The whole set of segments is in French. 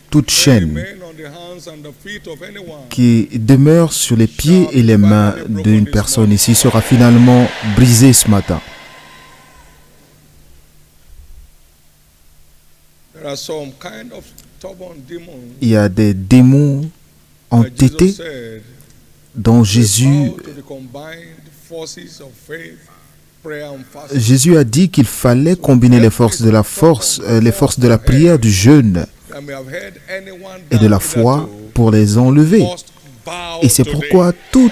toute chaîne qui demeure sur les pieds et les mains d'une personne ici sera finalement brisée ce matin. Il y a des démons entêtés dont Jésus a dit qu'il fallait combiner les forces de la prière, du jeûne et de la foi pour les enlever. Et c'est pourquoi toutes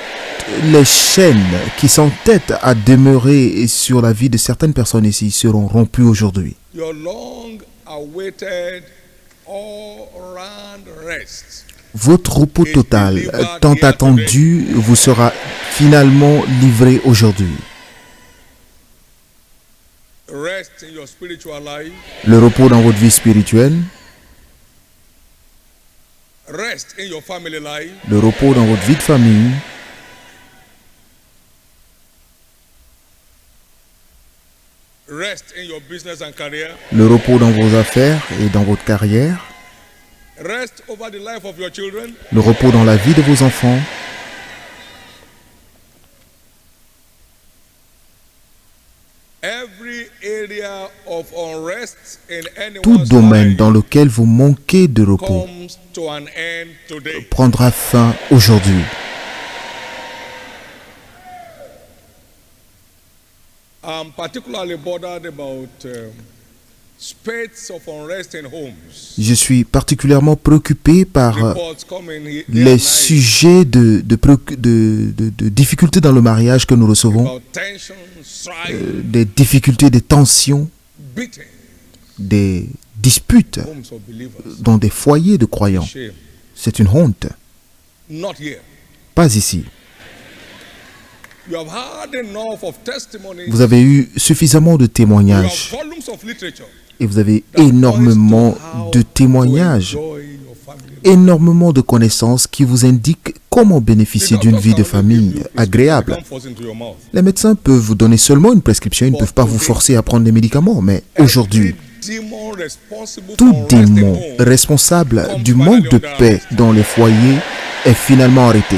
les chaînes qui s'entêtent à demeurer sur la vie de certaines personnes ici seront rompues aujourd'hui. Votre repos total, tant attendu, vous sera finalement livré aujourd'hui. Le repos dans votre vie spirituelle, le repos dans votre vie de famille, le repos dans vos affaires et dans votre carrière, le repos dans la vie de vos enfants, tout domaine dans lequel vous manquez de repos prendra fin aujourd'hui. Je suis particulièrement préoccupé par les sujets de difficultés dans le mariage que nous recevons, des difficultés, des tensions, des disputes dans des foyers de croyants. C'est une honte. Pas ici. Vous avez eu suffisamment de témoignages et vous avez énormément de témoignages, énormément de connaissances qui vous indiquent comment bénéficier d'une vie de famille agréable. Les médecins peuvent vous donner seulement une prescription, ils ne peuvent pas vous forcer à prendre des médicaments, mais aujourd'hui, tout démon responsable du manque de paix dans les foyers est finalement arrêté.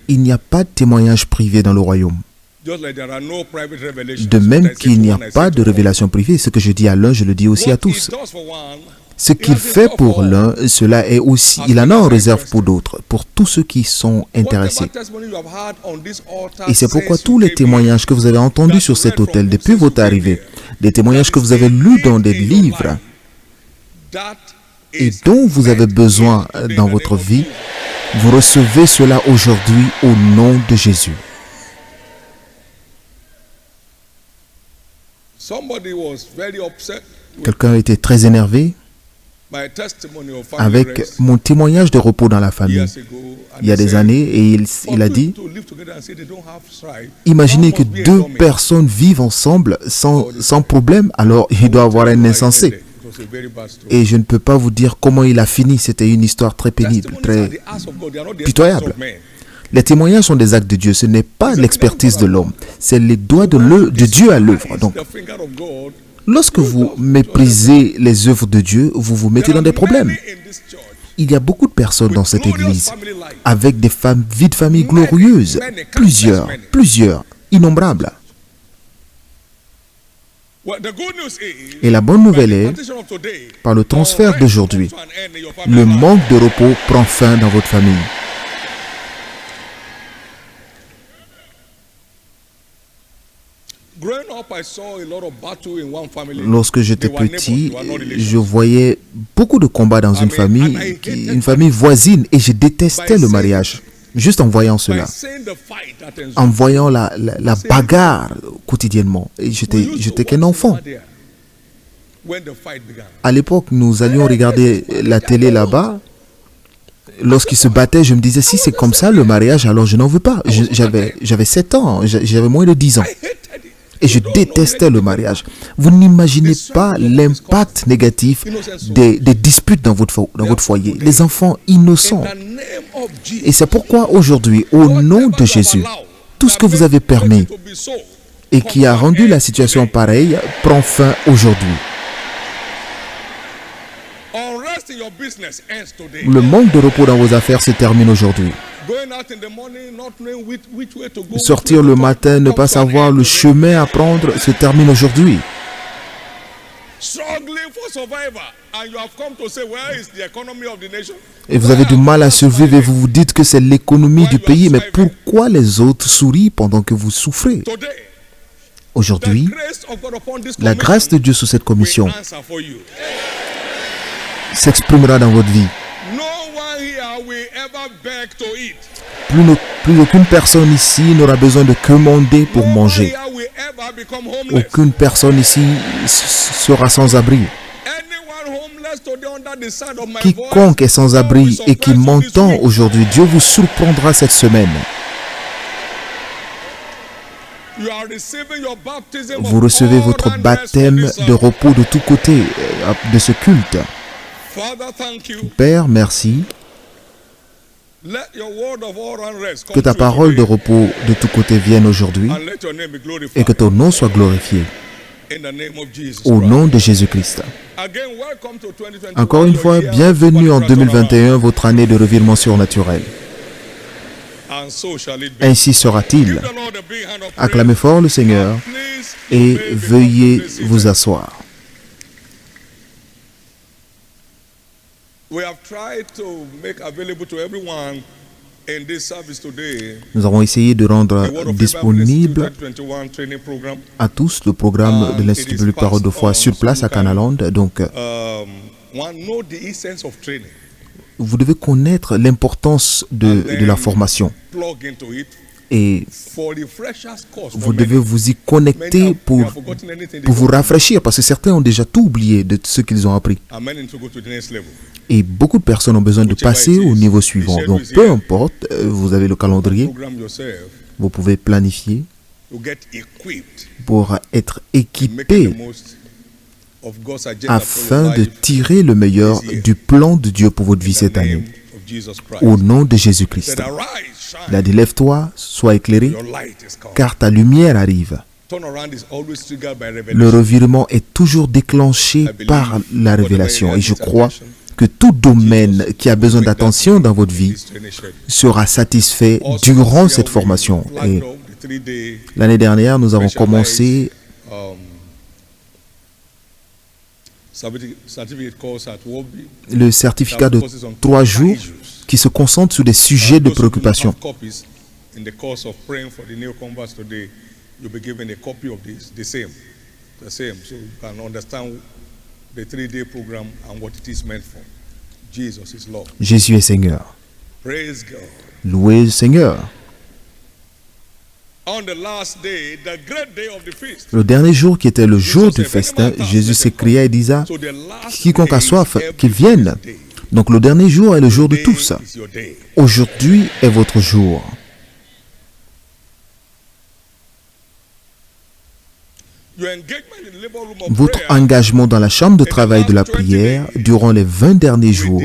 Il n'y a pas de témoignage privé dans le royaume. De même qu'il n'y a pas de révélation privée, ce que je dis à l'un, je le dis aussi à tous. Ce qu'il fait pour l'un, cela est aussi, il en a en réserve pour d'autres, pour tous ceux qui sont intéressés. Et c'est pourquoi tous les témoignages que vous avez entendus sur cet autel depuis votre arrivée, des témoignages que vous avez lus dans des livres et dont vous avez besoin dans votre vie, vous recevez cela aujourd'hui au nom de Jésus. Quelqu'un était très énervé avec mon témoignage de repos dans la famille il y a des années et il a dit, imaginez que deux personnes vivent ensemble sans problème, alors il doit avoir un insensé. Et je ne peux pas vous dire comment il a fini, c'était une histoire très pénible, très pitoyable. Les témoignages sont des actes de Dieu, ce n'est pas l'expertise de l'homme, c'est les doigts de Dieu à l'œuvre. Donc, lorsque vous méprisez les œuvres de Dieu, vous vous mettez dans des problèmes. Il y a beaucoup de personnes dans cette église avec des vies de famille glorieuses, plusieurs, innombrables. Et la bonne nouvelle est, par le transfert d'aujourd'hui, le manque de repos prend fin dans votre famille. Lorsque j'étais petit, je voyais beaucoup de combats dans une famille voisine, et je détestais le mariage. Juste en voyant cela, en voyant la bagarre quotidiennement, et j'étais qu'un enfant. À l'époque, nous allions regarder la télé là-bas. Lorsqu'ils se battaient, je me disais, si c'est comme ça le mariage, alors je n'en veux pas. J'avais 7 ans, j'avais moins de 10 ans. Et je détestais le mariage. Vous n'imaginez pas l'impact négatif des disputes dans votre foyer. Les enfants innocents. Et c'est pourquoi aujourd'hui, au nom de Jésus, tout ce que vous avez permis et qui a rendu la situation pareille prend fin aujourd'hui. Le manque de repos dans vos affaires se termine aujourd'hui. Sortir le matin, ne pas savoir le chemin à prendre, se termine aujourd'hui. Et vous avez du mal à survivre et vous vous dites que c'est l'économie du pays. Mais pourquoi les autres sourient pendant que vous souffrez? Aujourd'hui, la grâce de Dieu sous cette commission s'exprimera dans votre vie. Plus aucune personne ici n'aura besoin de commander pour manger. Aucune personne ici sera sans abri. Quiconque est sans abri et qui m'entend aujourd'hui, Dieu vous surprendra cette semaine. Vous recevez votre baptême de repos de tous côtés de ce culte. Père, merci. Que ta parole de repos de tous côtés vienne aujourd'hui et que ton nom soit glorifié. Au nom de Jésus-Christ. Encore une fois, bienvenue en 2021, votre année de revirement surnaturel. Ainsi sera-t-il. Acclamez fort le Seigneur et veuillez vous asseoir. Nous avons essayé de rendre disponible à tous le programme de l'Institut Biblique Parole de Foi sur place à Canaland. Donc, vous devez connaître l'importance de la formation. Et vous devez vous y connecter pour vous rafraîchir, parce que certains ont déjà tout oublié de ce qu'ils ont appris. Et beaucoup de personnes ont besoin de passer au niveau suivant. Donc, peu importe, vous avez le calendrier, vous pouvez planifier pour être équipé afin de tirer le meilleur du plan de Dieu pour votre vie cette année. Au nom de Jésus-Christ. Il a dit, lève-toi, sois éclairé, car ta lumière arrive. Le revirement est toujours déclenché par la révélation. Et je crois que tout domaine qui a besoin d'attention dans votre vie sera satisfait durant cette formation. Et l'année dernière, nous avons commencé le certificat de 3 jours qui se concentre sur des sujets de préoccupation. Jésus est Seigneur. Louez le Seigneur. Le dernier jour qui était le jour du festin, Jésus s'écria et disait, quiconque a soif, qu'il vienne. Donc le dernier jour est le jour de tous. Aujourd'hui est votre jour. Votre engagement dans la chambre de travail de la prière durant les 20 derniers jours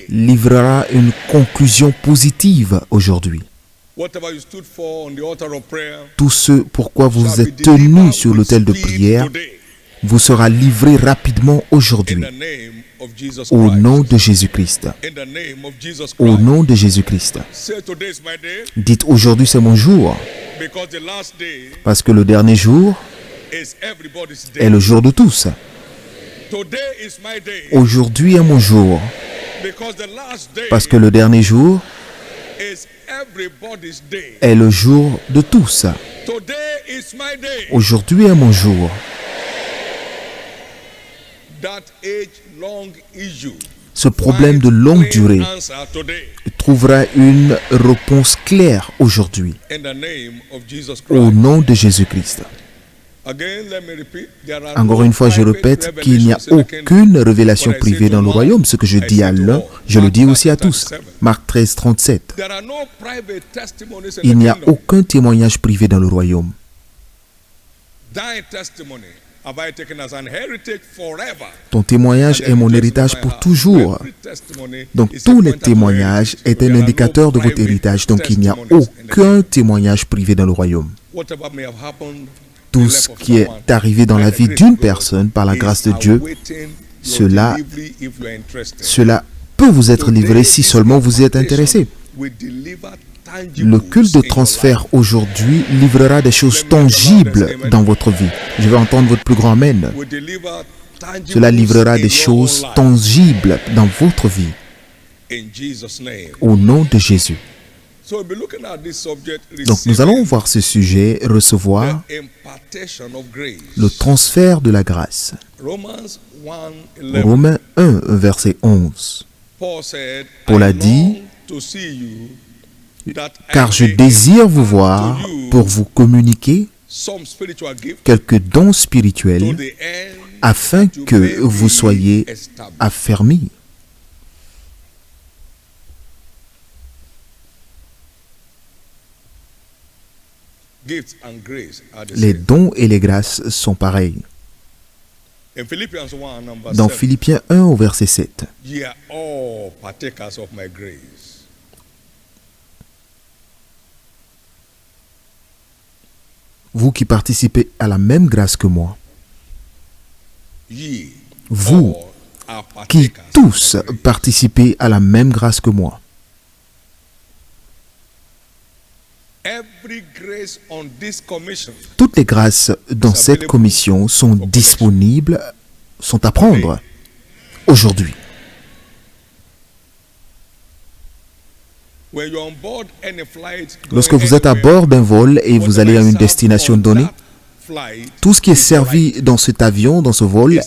livrera une conclusion positive aujourd'hui. Tout ce pourquoi vous vous êtes tenu sur l'autel de prière vous sera livré rapidement aujourd'hui. Au nom de Jésus-Christ. Au nom de Jésus-Christ. Dites, aujourd'hui c'est mon jour. Parce que le dernier jour est le jour de tous. Aujourd'hui est mon jour. Parce que le dernier jour est le jour de tous. Aujourd'hui est mon jour. Ce problème de longue durée trouvera une réponse claire aujourd'hui. Au nom de Jésus-Christ. Encore une fois, je répète qu'il n'y a aucune révélation privée dans le royaume. Ce que je dis à l'un, je le dis aussi à tous. Marc 13, 37. Il n'y a aucun témoignage privé dans le royaume. Ton témoignage est mon héritage pour toujours. Donc tous les témoignages est un indicateur de votre héritage. Donc il n'y a aucun témoignage privé dans le royaume. Tout ce qui est arrivé dans la vie d'une personne par la grâce de Dieu, cela peut vous être livré si seulement vous y êtes intéressé. Le culte de transfert aujourd'hui livrera des choses tangibles dans votre vie. Je vais entendre votre plus grand Amen. Cela livrera des choses tangibles dans votre vie. Au nom de Jésus. Donc nous allons voir ce sujet, recevoir le transfert de la grâce. Romains 1, verset 11. Paul a dit, car je désire vous voir pour vous communiquer quelques dons spirituels afin que vous soyez affermis. Les dons et les grâces sont pareils. Dans Philippiens 1 au verset 7. Vous qui participez à la même grâce que moi. Vous qui tous participez à la même grâce que moi. Toutes les grâces dans cette commission sont disponibles, sont à prendre aujourd'hui. Lorsque vous êtes à bord d'un vol et vous allez à une destination donnée, tout ce qui est servi dans cet avion, dans ce vol,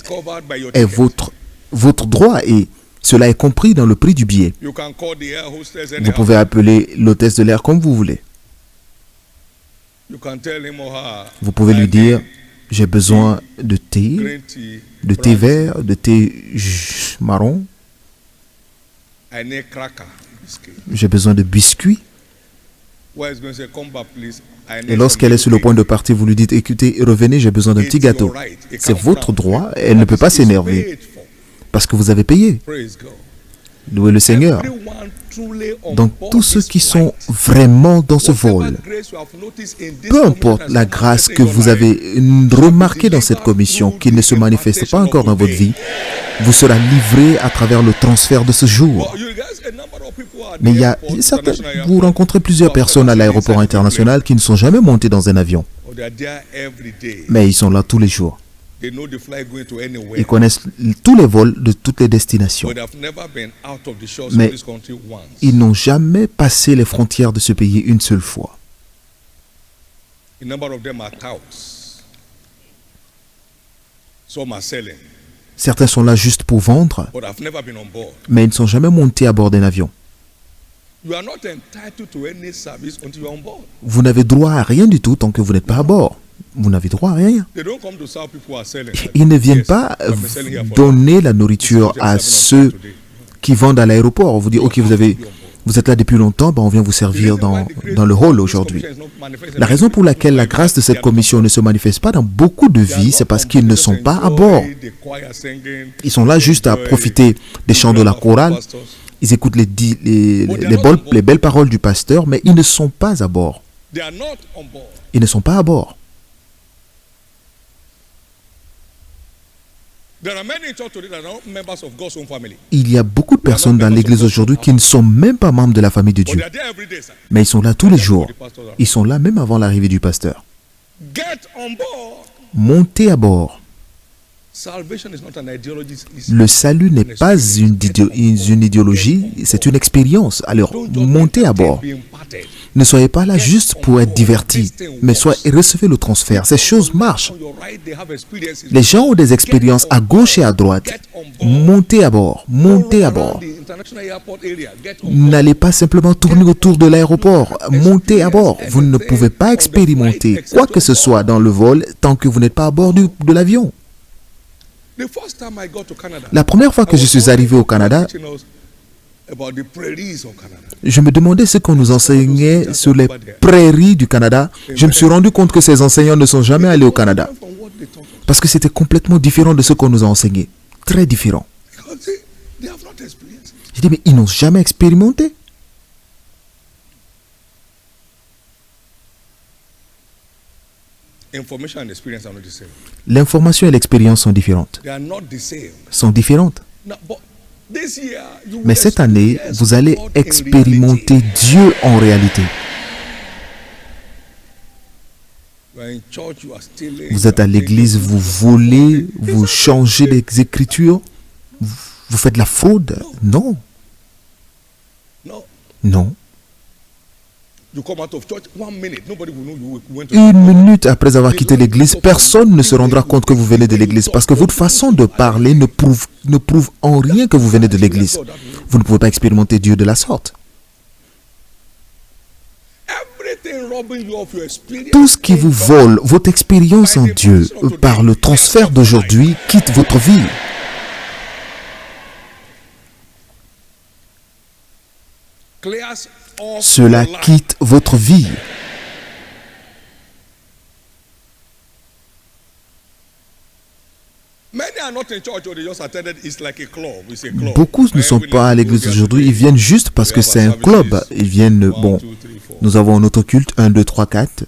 est votre droit et cela est compris dans le prix du billet. Vous pouvez appeler l'hôtesse de l'air comme vous voulez. Vous pouvez lui dire, j'ai besoin de thé vert, de thé marron. J'ai besoin de biscuits. Et lorsqu'elle est sur le point de partir, vous lui dites, écoutez, revenez, j'ai besoin d'un petit gâteau. C'est votre droit, elle ne peut pas s'énerver parce que vous avez payé. Louez le Seigneur. Donc tous ceux qui sont vraiment dans ce vol, peu importe la grâce que vous avez remarquée dans cette commission, qui ne se manifeste pas encore dans votre vie, vous sera livré à travers le transfert de ce jour. Mais il y a certains, vous rencontrez plusieurs personnes à l'aéroport international qui ne sont jamais montées dans un avion. Mais ils sont là tous les jours. Ils connaissent tous les vols de toutes les destinations. Mais ils n'ont jamais passé les frontières de ce pays une seule fois. Certains sont là juste pour vendre, mais ils ne sont jamais montés à bord d'un avion. Vous n'avez droit à rien du tout tant que vous n'êtes pas à bord. Vous n'avez droit à rien. Ils ne viennent pas donner la nourriture à ceux qui vendent à l'aéroport. On vous dit, ok, vous êtes là depuis longtemps, on vient vous servir dans le hall aujourd'hui. La raison pour laquelle la grâce de cette commission ne se manifeste pas dans beaucoup de vies, c'est parce qu'ils ne sont pas à bord. Ils sont là juste à profiter des chants de la chorale. Ils écoutent les belles paroles du pasteur, mais ils ne sont pas à bord. Ils ne sont pas à bord. Il y a beaucoup de personnes dans l'église aujourd'hui qui ne sont même pas membres de la famille de Dieu. Mais ils sont là tous les jours. Ils sont là même avant l'arrivée du pasteur. Montez à bord. Le salut n'est pas une idéologie, c'est une expérience. Alors, montez à bord. Ne soyez pas là juste pour être divertis, mais recevez le transfert. Ces choses marchent. Les gens ont des expériences à gauche et à droite. Montez à bord. Montez à bord. N'allez pas simplement tourner autour de l'aéroport, montez à bord. Vous ne pouvez pas expérimenter quoi que ce soit dans le vol tant que vous n'êtes pas à bord de l'avion. La première fois que je suis arrivé au Canada, je me demandais ce qu'on nous enseignait sur les prairies du Canada. Je me suis rendu compte que ces enseignants ne sont jamais allés au Canada. Parce que c'était complètement différent de ce qu'on nous a enseigné. Très différent. Je dis, mais ils n'ont jamais expérimenté. L'information et l'expérience sont différentes. Sont différentes. Mais cette année, vous allez expérimenter Dieu en réalité. Vous êtes à l'église, vous volez, vous changez les écritures, vous faites de la fraude. Non. Non. Une minute après avoir quitté l'église, personne ne se rendra compte que vous venez de l'église parce que votre façon de parler ne prouve en rien que vous venez de l'église. Vous ne pouvez pas expérimenter Dieu de la sorte. Tout ce qui vous vole votre expérience en Dieu par le transfert d'aujourd'hui quitte votre vie. Cela quitte votre vie. Beaucoup ne sont pas à l'église aujourd'hui, ils viennent juste parce que c'est un club. Ils viennent, bon, nous avons un autoculte, 1, 2, 3, 4.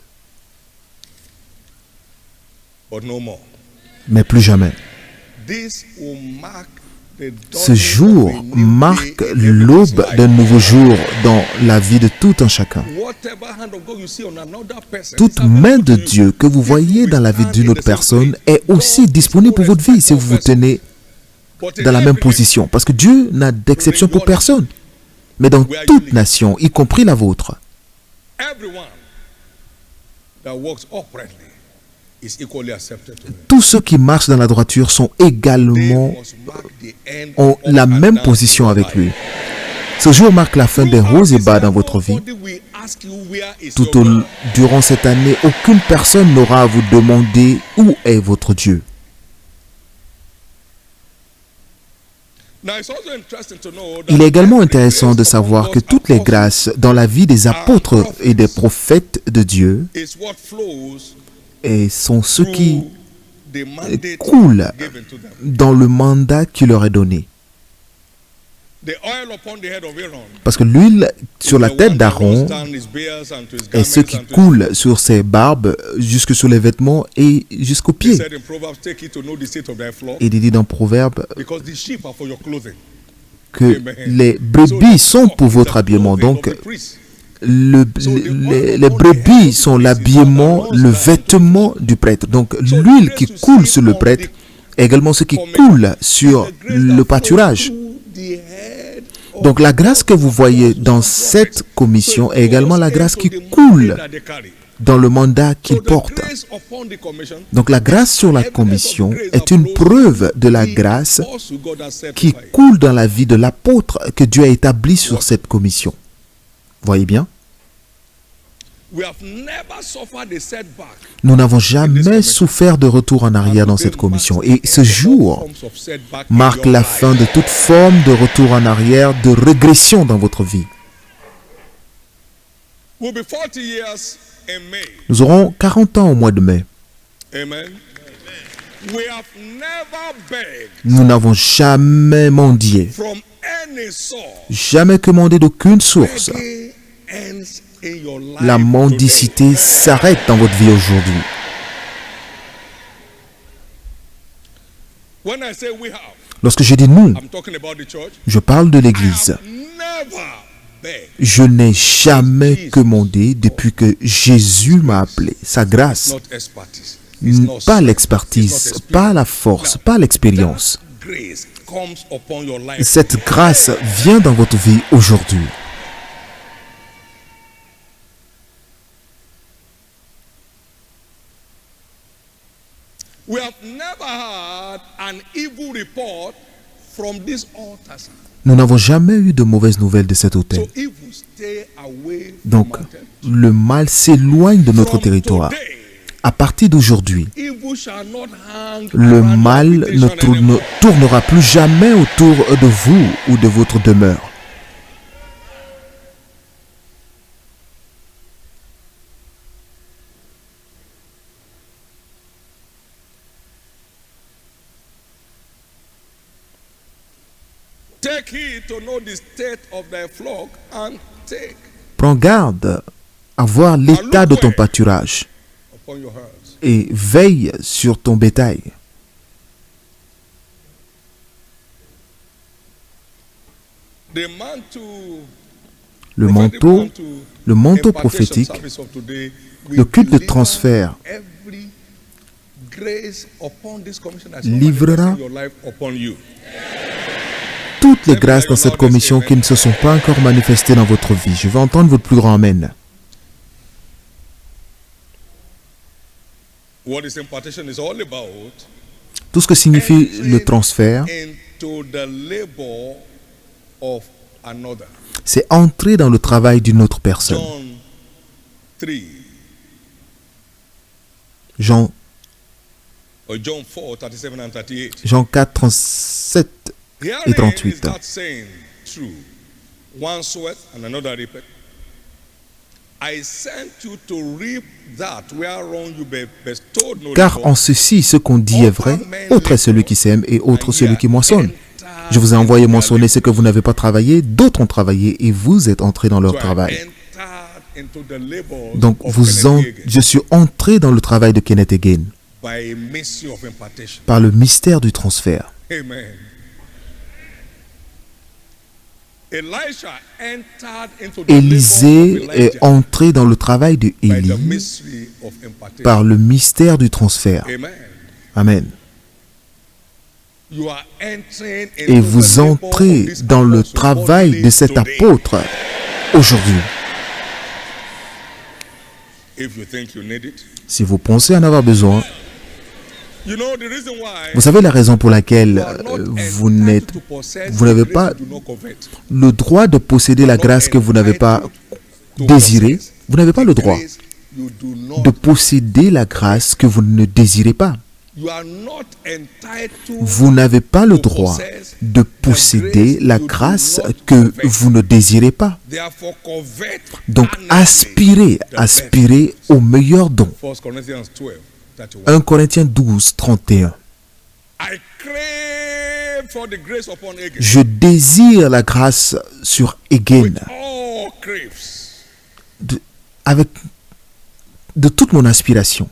Mais plus jamais. Ce jour marque l'aube d'un nouveau jour dans la vie de tout un chacun. Toute main de Dieu que vous voyez dans la vie d'une autre personne est aussi disponible pour votre vie si vous vous tenez dans la même position. Parce que Dieu n'a d'exception pour personne. Mais dans toute nation, y compris la vôtre, tous ceux qui marchent dans la droiture sont également ont la même position avec lui. Ce jour marque la fin des hauts et bas dans votre vie. Durant cette année, aucune personne n'aura à vous demander où est votre Dieu. Il est également intéressant de savoir que toutes les grâces dans la vie des apôtres et des prophètes de Dieu et sont ceux qui coulent dans le mandat qui leur est donné. Parce que l'huile sur la tête d'Aaron est ce qui coule sur ses barbes, jusque sur les vêtements et jusqu'aux pieds. Il est dit dans Proverbe que les brebis sont pour votre habillement. Donc, les brebis sont l'habillement, le vêtement du prêtre. Donc, l'huile qui coule sur le prêtre est également ce qui coule sur le pâturage. Donc la grâce que vous voyez dans cette commission est également la grâce qui coule dans le mandat qu'il porte. Donc la grâce sur la commission est une preuve de la grâce qui coule dans la vie de l'apôtre que Dieu a établi sur cette commission. Voyez bien? Nous n'avons jamais souffert de retour en arrière dans cette commission. Et ce jour marque la fin de toute forme de retour en arrière, de régression dans votre vie. Nous aurons 40 ans au mois de mai. Nous n'avons jamais mendié. Jamais commandé d'aucune source. La mendicité s'arrête dans votre vie aujourd'hui. Lorsque je dis nous, je parle de l'Église. Je n'ai jamais commandé depuis que Jésus m'a appelé. Sa grâce, pas l'expertise, pas la force, pas l'expérience. Cette grâce vient dans votre vie aujourd'hui. Nous n'avons jamais eu de mauvaises nouvelles de cet autel. Donc, le mal s'éloigne de notre territoire. À partir d'aujourd'hui, le mal ne tournera plus jamais autour de vous ou de votre demeure. Prends garde à voir l'état de ton pâturage et veille sur ton bétail. Le manteau prophétique, le culte de transfert livrera toutes les grâces dans cette commission qui ne se sont pas encore manifestées dans votre vie. Je vais entendre votre plus grand amen. Tout ce que signifie le transfert, c'est entrer dans le travail d'une autre personne. Jean 4, 37 et 38. Car en ceci, ce qu'on dit est vrai, autre est celui qui sème et autre celui qui moissonne. Je vous ai envoyé moissonner ce que vous n'avez pas travaillé, d'autres ont travaillé et vous êtes entrés dans leur travail. Donc, je suis entré dans le travail de Kenneth Hagin par le mystère du transfert. Élisée est entré dans le travail de Élie par le mystère du transfert. Amen. Et vous entrez dans le travail de cet apôtre aujourd'hui. Si vous pensez en avoir besoin, vous savez la raison pour laquelle vous n'avez pas le droit de posséder la grâce que vous n'avez pas désirée. Vous n'avez pas le droit de posséder la grâce que vous ne désirez pas. Vous n'avez pas le droit de posséder la grâce que vous ne désirez pas. Donc, aspirez au meilleur don. 1 Corinthiens 12, 31. Je désire la grâce sur Hagin de toute mon aspiration.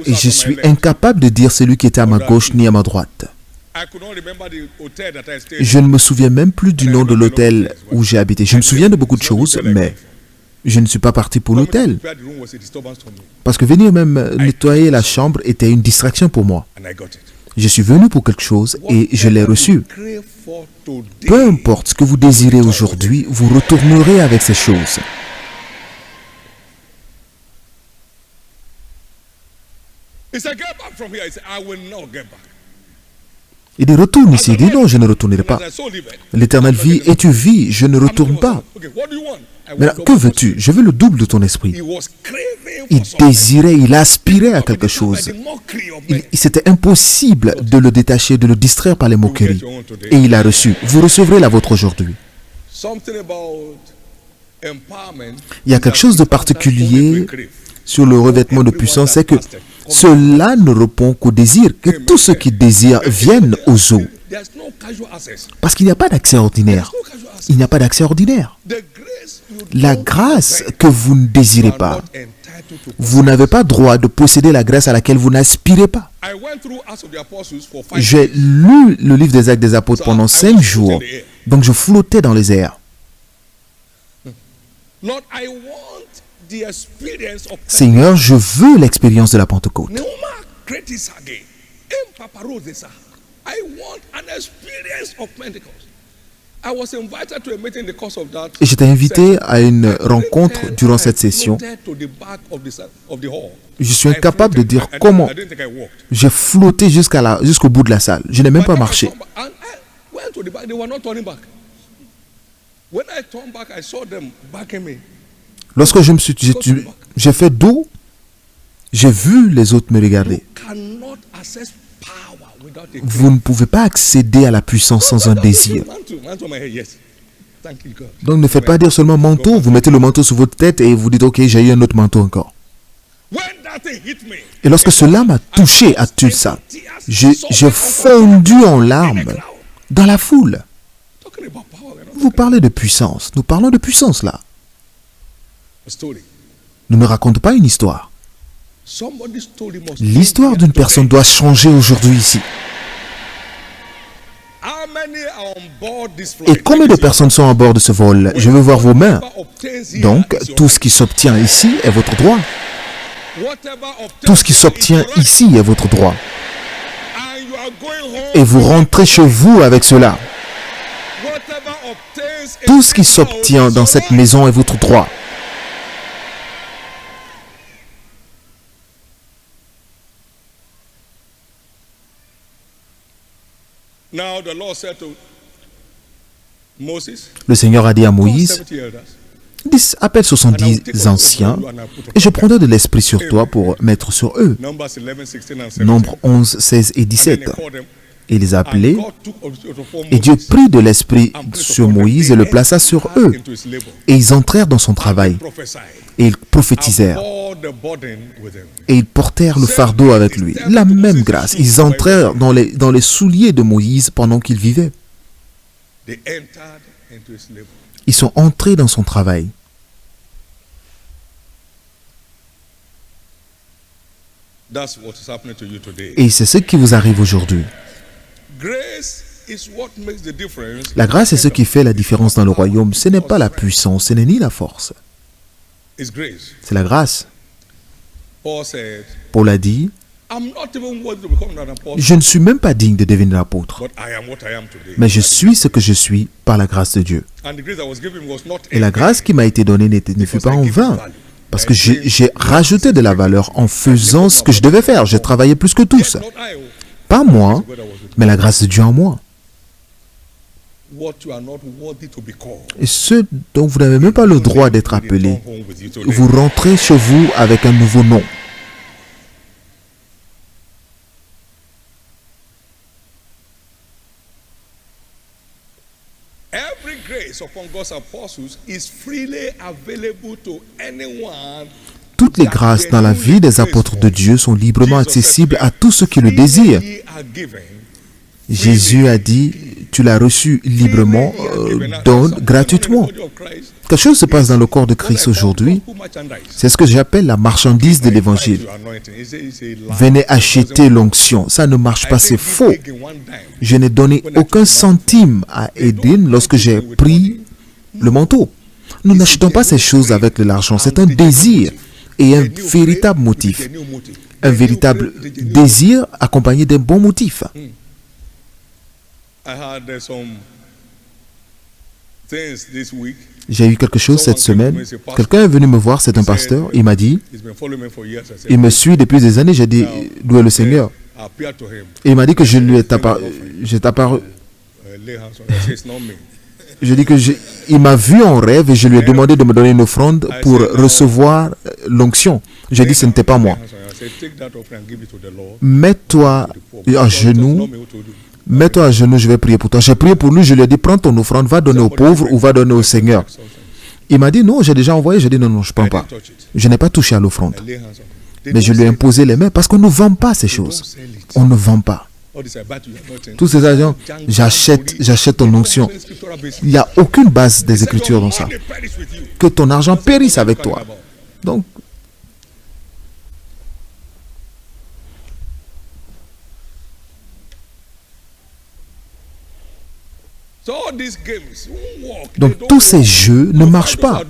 Et je suis incapable de dire celui qui était à ma gauche ni à ma droite. Je ne me souviens même plus du nom de l'hôtel où j'ai habité. Je me souviens de beaucoup de choses, mais je ne suis pas parti pour l'hôtel. Parce que venir même nettoyer la chambre était une distraction pour moi. Je suis venu pour quelque chose et je l'ai reçu. Peu importe ce que vous désirez aujourd'hui, vous retournerez avec ces choses. Il dit retourne ici. Il dit non, je ne retournerai pas. L'Éternel vit et tu vis, je ne retourne pas. Mais là, que veux-tu? Je veux le double de ton esprit. Il désirait, il aspirait à quelque chose. C'était impossible de le détacher, de le distraire par les moqueries. Et il a reçu. Vous recevrez la vôtre aujourd'hui. Il y a quelque chose de particulier sur le revêtement de puissance, c'est que cela ne répond qu'au désir, que tous ceux qui désirent viennent aux eaux. Parce qu'il n'y a pas d'accès ordinaire. Il n'y a pas d'accès ordinaire. La grâce que vous ne désirez pas, vous n'avez pas droit de posséder la grâce à laquelle vous n'aspirez pas. J'ai lu le livre des Actes des Apôtres pendant 5 jours, donc je flottais dans les airs. Seigneur, je veux l'expérience de la Pentecôte. Et j'étais invité à une rencontre durant cette session. Je suis incapable de dire comment j'ai flotté jusqu'au bout de la salle. Je n'ai même pas marché. Lorsque j'ai fait dos, j'ai vu les autres me regarder. Vous ne pouvez pas accéder à la puissance sans un désir. Donc ne faites pas dire seulement manteau, vous mettez le manteau sur votre tête et vous dites ok, j'ai eu un autre manteau encore. Et lorsque cela m'a touché à Tulsa, j'ai fondu en larmes dans la foule. Vous parlez de puissance, nous parlons de puissance là. Nous ne racontons pas une histoire. L'histoire d'une personne doit changer aujourd'hui ici. Et combien de personnes sont à bord de ce vol? Je veux voir vos mains. Donc, tout ce qui s'obtient ici est votre droit. Tout ce qui s'obtient ici est votre droit. Et vous rentrez chez vous avec cela. Tout ce qui s'obtient dans cette maison est votre droit. Le Seigneur a dit à Moïse, appelle 70 anciens et je prendrai de l'esprit sur toi pour mettre sur eux. Nombre 11, 16 et 17. Il les a appelés et Dieu prit de l'esprit sur Moïse et le plaça sur eux. Et ils entrèrent dans son travail et ils prophétisèrent. Et ils portèrent le fardeau avec lui. La même grâce. Ils entrèrent dans les souliers de Moïse pendant qu'il vivait. Ils sont entrés dans son travail. Et c'est ce qui vous arrive aujourd'hui. La grâce est ce qui fait la différence dans le royaume. Ce n'est pas la puissance, ce n'est ni la force. C'est la grâce. Paul a dit, je ne suis même pas digne de devenir apôtre, mais je suis ce que je suis par la grâce de Dieu. Et la grâce qui m'a été donnée ne fut pas en vain, parce que j'ai rajouté de la valeur en faisant ce que je devais faire. J'ai travaillé plus que tous. Pas moi, mais la grâce de Dieu en moi. Et ce dont vous n'avez même pas le droit d'être appelé, vous rentrez chez vous avec un nouveau nom. Toutes les grâces dans la vie des apôtres de Dieu sont librement accessibles à tous ceux qui le désirent. Jésus a dit, tu l'as reçu librement, donne gratuitement. Quelque chose se passe dans le corps de Christ aujourd'hui. C'est ce que j'appelle la marchandise de l'évangile. Venez acheter l'onction. Ça ne marche pas, c'est faux. Je n'ai donné aucun centime à Eden lorsque j'ai pris le manteau. Nous n'achetons pas ces choses avec de l'argent. C'est un désir et un véritable motif. Un véritable désir accompagné d'un bon motif. J'ai eu quelque chose cette semaine. Quelqu'un est venu me voir, c'est un pasteur. Il m'a dit, il me suit depuis des années. J'ai dit, d'où est le Seigneur? Et il m'a dit que je lui ai apparu. Je dis que il m'a vu en rêve et je lui ai demandé de me donner une offrande pour recevoir l'onction. J'ai dit, ce n'était pas moi. Mets-toi à genoux. Mets-toi à genoux, je vais prier pour toi. J'ai prié pour lui, je lui ai dit, prends ton offrande, va donner aux pauvres ou va donner au Seigneur. Il m'a dit, non, j'ai déjà envoyé. J'ai dit, non, je ne prends pas. Je n'ai pas touché à l'offrande. Mais je lui ai imposé les mains parce qu'on ne vend pas ces choses. On ne vend pas. Tous ces agents, j'achète ton onction. Il n'y a aucune base des Écritures dans ça. Que ton argent périsse avec toi. Donc, tous ces jeux ne marchent pas.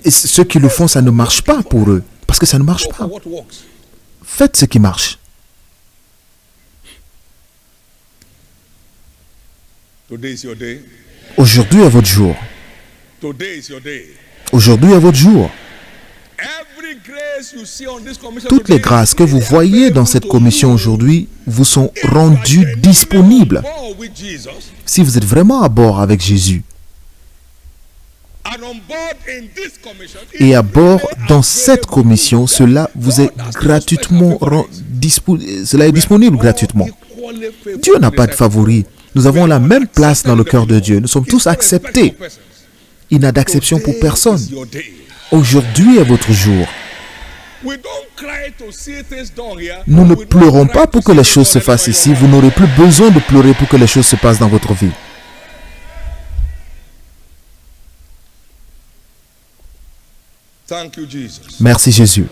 Et ceux qui le font, ça ne marche pas pour eux. Parce que ça ne marche pas. Faites ce qui marche. Aujourd'hui est votre jour. Aujourd'hui est votre jour. Toutes les grâces que vous voyez dans cette commission aujourd'hui vous sont rendues disponibles. Si vous êtes vraiment à bord avec Jésus, et à bord dans cette commission, cela vous est gratuitement cela est disponible gratuitement. Dieu n'a pas de favoris. Nous avons la même place dans le cœur de Dieu. Nous sommes tous acceptés. Il n'a d'acception pour personne. Aujourd'hui est votre jour. Nous ne pleurons pas pour que les choses se fassent ici. Vous n'aurez plus besoin de pleurer pour que les choses se passent dans votre vie. Merci Jésus.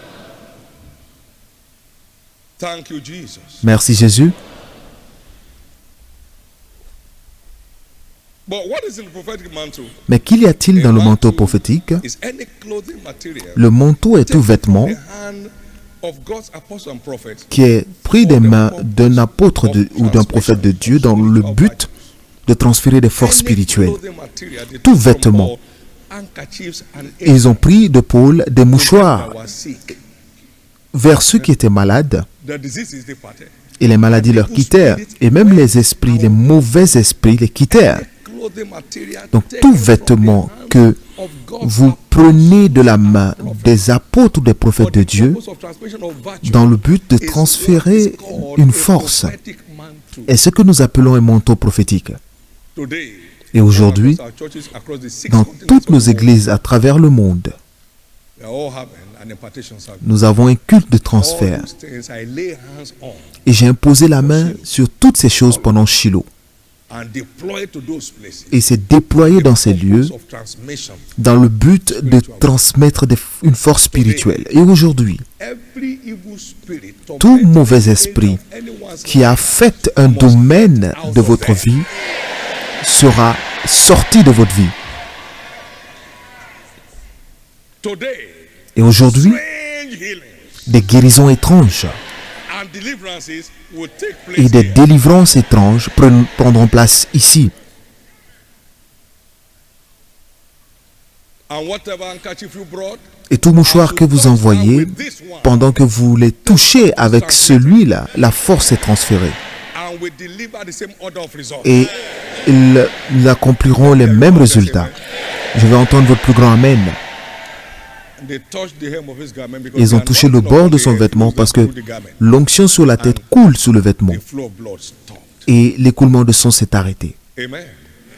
Merci Jésus. Mais qu'y a-t-il dans le manteau prophétique? Le manteau est tout vêtement qui est pris des mains d'un apôtre ou d'un prophète de Dieu dans le but de transférer des forces spirituelles. Tout vêtement. Ils ont pris de Paul des mouchoirs vers ceux qui étaient malades. Et les maladies leur quittèrent. Et même les esprits, les mauvais esprits les quittèrent. Donc tout vêtement que vous prenez de la main des apôtres ou des prophètes de Dieu dans le but de transférer une force est ce que nous appelons un manteau prophétique. Et aujourd'hui, dans toutes nos églises à travers le monde, nous avons un culte de transfert. Et j'ai imposé la main sur toutes ces choses pendant Shiloh. Et c'est déployé dans ces lieux dans le but de transmettre une force spirituelle. Et aujourd'hui, tout mauvais esprit qui affecte un domaine de votre vie sera sorti de votre vie. Et aujourd'hui, des guérisons étranges et des délivrances étranges prendront place ici. Et tout mouchoir que vous envoyez, pendant que vous les touchez avec celui-là, la force est transférée. Et ils accompliront les mêmes résultats. Je vais entendre votre plus grand Amen. Ils ont touché le bord de son vêtement parce que l'onction sur la tête coule sous le vêtement. Et l'écoulement de sang s'est arrêté.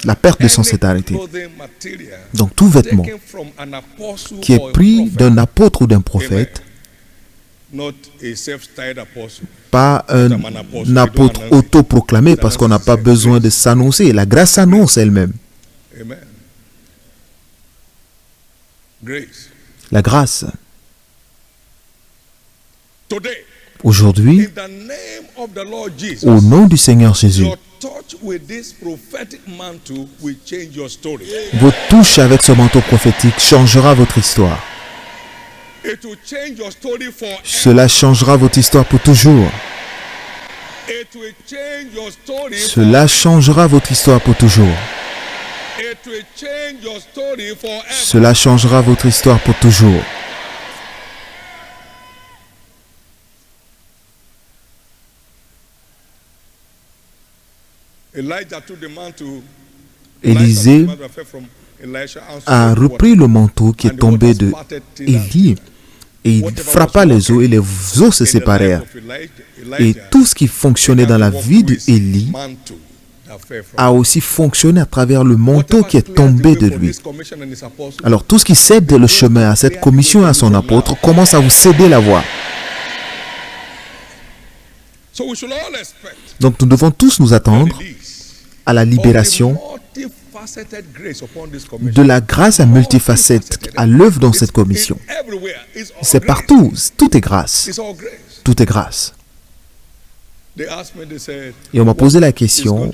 La perte de sang s'est arrêtée. Donc tout vêtement qui est pris d'un apôtre ou d'un prophète, pas un apôtre autoproclamé parce qu'on n'a pas besoin de s'annoncer. La grâce s'annonce elle-même. La grâce. Aujourd'hui, au nom du Seigneur Jésus, votre touche avec ce manteau prophétique changera votre histoire. Cela changera votre histoire pour toujours. Cela changera votre histoire pour toujours. Cela changera votre histoire pour toujours. Élisée a repris le manteau qui est tombé de Élie et il frappa les eaux et les eaux se séparèrent. Et tout ce qui fonctionnait dans la vie d'Élie a aussi fonctionné à travers le manteau qui est tombé de lui. Alors tout ce qui cède le chemin à cette commission et à son apôtre commence à vous céder la voie. Donc nous devons tous nous attendre à la libération de la grâce à multifacette à l'œuvre dans cette commission. C'est partout, tout est grâce. Tout est grâce. Et on m'a posé la question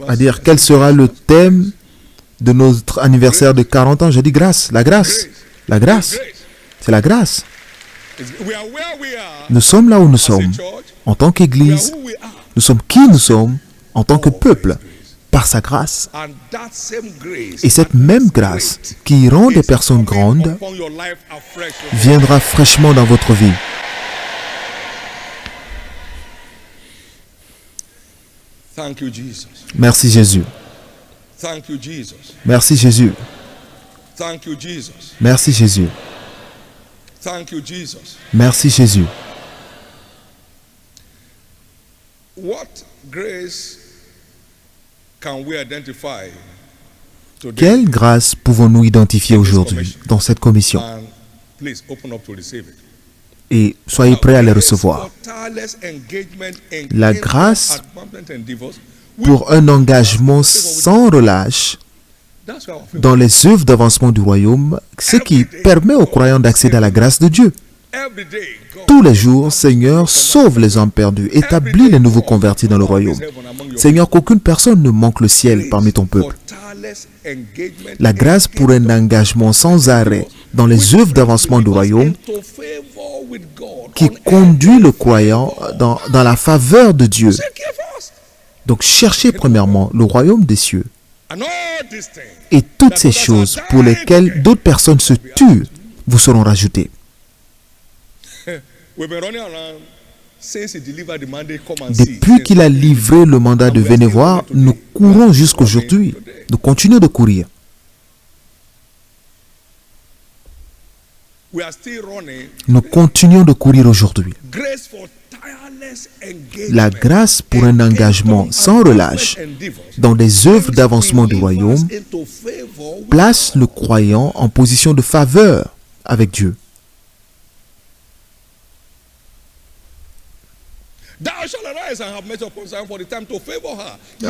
à dire quel sera le thème de notre anniversaire de 40 ans. J'ai dit grâce, la grâce, la grâce, c'est la grâce. Nous sommes là où nous sommes en tant qu'Église. Nous sommes qui nous sommes en tant que peuple par sa grâce. Et cette même grâce qui rend des personnes grandes viendra fraîchement dans votre vie. Merci Jésus. Merci Jésus. Merci Jésus. Merci Jésus. Quelle grâce pouvons-nous identifier aujourd'hui dans cette commission? Et soyez prêts à les recevoir. La grâce pour un engagement sans relâche dans les œuvres d'avancement du royaume, ce qui permet aux croyants d'accéder à la grâce de Dieu. Tous les jours, Seigneur, sauve les hommes perdus, établis les nouveaux convertis dans le royaume. Seigneur, qu'aucune personne ne manque le ciel parmi ton peuple. La grâce pour un engagement sans arrêt dans les œuvres d'avancement du royaume qui conduit le croyant dans la faveur de Dieu. Donc cherchez premièrement le royaume des cieux. Et toutes ces choses pour lesquelles d'autres personnes se tuent vous seront rajoutées. Depuis qu'il a livré le mandat de venez voir, nous courons jusqu'aujourd'hui. Nous continuons de courir. Nous continuons de courir aujourd'hui. La grâce pour un engagement sans relâche dans des œuvres d'avancement du royaume place le croyant en position de faveur avec Dieu.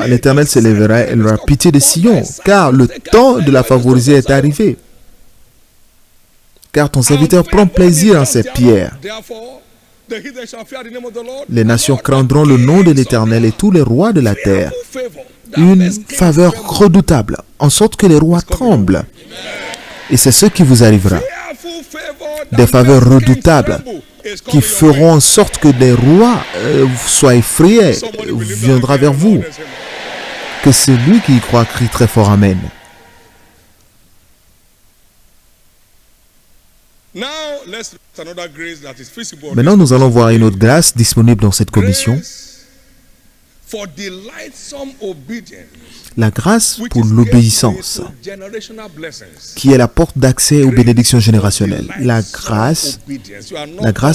L'Éternel s'élèvera et elle aura pitié de Sion, car le temps de la favoriser est arrivé. Car ton serviteur prend plaisir en ces pierres. Les nations craindront le nom de l'Éternel et tous les rois de la terre. Une faveur redoutable, en sorte que les rois tremblent. Et c'est ce qui vous arrivera. Des faveurs redoutables qui feront en sorte que des rois soient effrayés, viendra vers vous. Que celui qui y croit crie très fort Amen. Maintenant, nous allons voir une autre grâce disponible dans cette commission. La grâce pour l'obéissance, qui est la porte d'accès aux bénédictions générationnelles. La grâce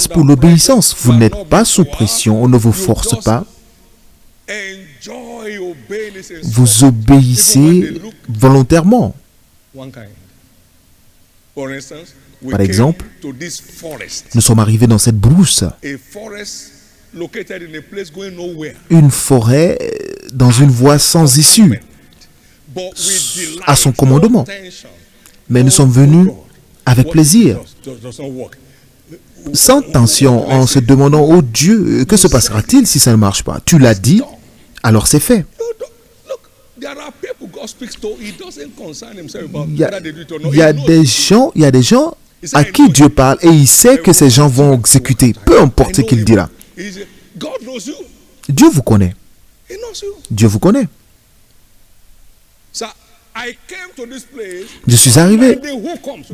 pour l'obéissance. Vous n'êtes pas sous pression, on ne vous force pas. Vous obéissez volontairement. Par exemple, nous sommes arrivés dans cette brousse. Une forêt dans une voie sans issue, à son commandement. Mais nous sommes venus avec plaisir, sans tension, en se demandant, oh Dieu, que se passera-t-il si ça ne marche pas? Tu l'as dit, alors c'est fait. Il y a des gens à qui Dieu parle et il sait que ces gens vont exécuter, peu importe ce qu'il dira. Dieu vous connaît. Dieu vous connaît. Je suis arrivé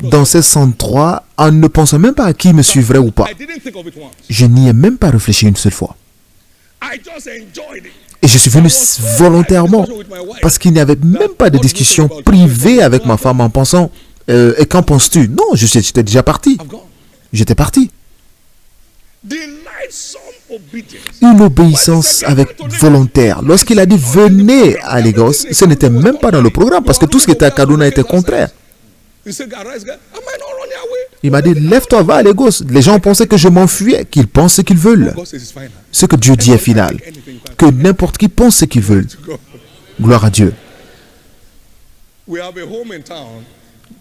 dans ces endroits en ne pensant même pas à qui me suivrait ou pas. Je n'y ai même pas réfléchi une seule fois. Et je suis venu volontairement parce qu'il n'y avait même pas de discussion privée avec ma femme en pensant et qu'en penses-tu? Non, j'étais déjà parti. J'étais parti. Une obéissance avec volontaire. Lorsqu'il a dit venez à Lagos, ce n'était même pas dans le programme parce que tout ce qui était à Kaduna était contraire. Il m'a dit lève-toi, va à Lagos. Les gens pensaient que je m'enfuyais, qu'ils pensent ce qu'ils veulent. Ce que Dieu dit est final. Que n'importe qui pense ce qu'il veut. Gloire à Dieu.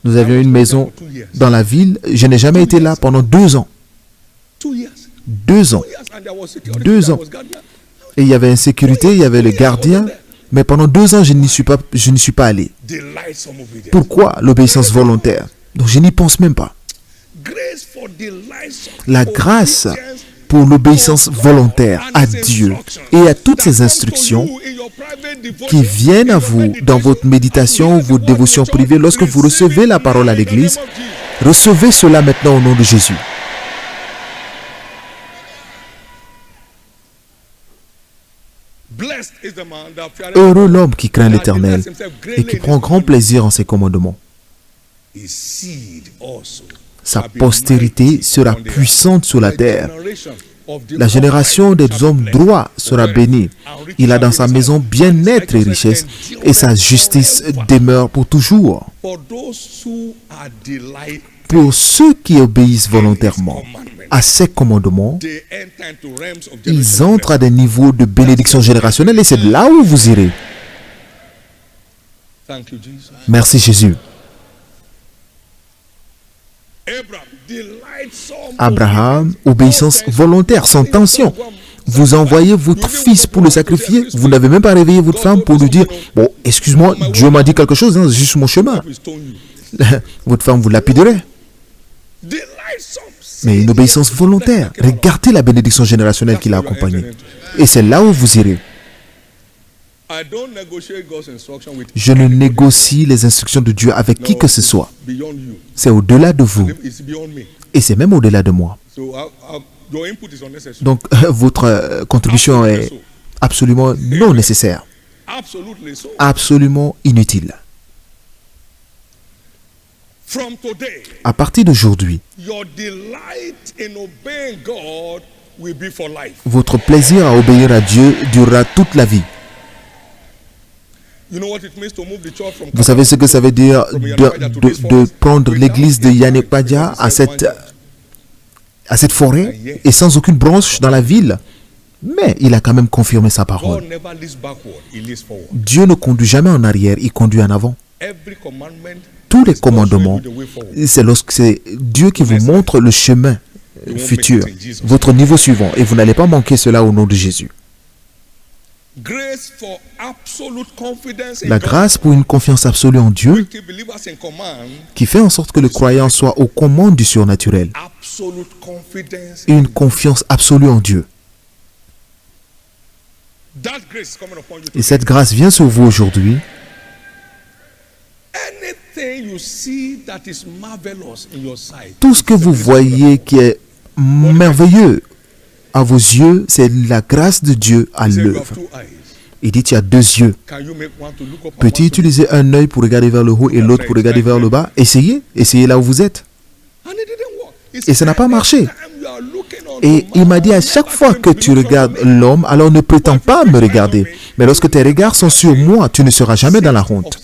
Nous avions une maison dans la ville. Je n'ai jamais été là pendant 2 ans. 2 ans. 2 ans. Et il y avait insécurité, il y avait le gardien. Mais pendant 2 ans, je n'y suis pas allé. Pourquoi? L'obéissance volontaire. Donc je n'y pense même pas. La grâce pour l'obéissance volontaire à Dieu et à toutes ses instructions qui viennent à vous dans votre méditation ou votre dévotion privée, lorsque vous recevez la parole à l'église, recevez cela maintenant au nom de Jésus. Heureux l'homme qui craint l'Éternel et qui prend grand plaisir en ses commandements. Sa postérité sera puissante sur la terre. La génération des hommes droits sera bénie. Il a dans sa maison bien-être et richesse, et sa justice demeure pour toujours. Pour ceux qui obéissent volontairement à ces commandements, ils entrent à des niveaux de bénédiction générationnelle, et c'est là où vous irez. Merci Jésus. Abraham, obéissance volontaire, sans tension. Vous envoyez votre fils pour le sacrifier. Vous n'avez même pas réveillé votre femme pour lui dire « Bon, excuse-moi, Dieu m'a dit quelque chose, hein, c'est juste mon chemin. » Votre femme vous lapiderait. Mais une obéissance volontaire. Regardez la bénédiction générationnelle qui l'a accompagnée. Et c'est là où vous irez. Je ne négocie les instructions de Dieu avec qui que ce soit. C'est au-delà de vous. Et c'est même au-delà de moi. Donc, votre contribution est absolument non nécessaire. Absolument inutile. À partir d'aujourd'hui, votre plaisir à obéir à Dieu durera toute la vie. Vous savez ce que ça veut dire de prendre l'église de Yanekpadia à cette forêt et sans aucune branche dans la ville? Mais il a quand même confirmé sa parole. Dieu ne conduit jamais en arrière, il conduit en avant. Tous les commandements, c'est lorsque c'est Dieu qui vous montre le chemin futur, votre niveau suivant, et vous n'allez pas manquer cela au nom de Jésus. La grâce pour une confiance absolue en Dieu qui fait en sorte que le croyant soit aux commandes du surnaturel. Une confiance absolue en Dieu. Et cette grâce vient sur vous aujourd'hui. Tout ce que vous voyez qui est merveilleux à vos yeux, c'est la grâce de Dieu à l'œuvre. Il dit, tu as deux yeux. Peux-tu utiliser un œil pour regarder vers le haut et l'autre pour regarder vers le bas? Essayez là où vous êtes. Et ça n'a pas marché. Et il m'a dit, à chaque fois que tu regardes l'homme, alors ne prétends pas me regarder. Mais lorsque tes regards sont sur moi, tu ne seras jamais dans la honte.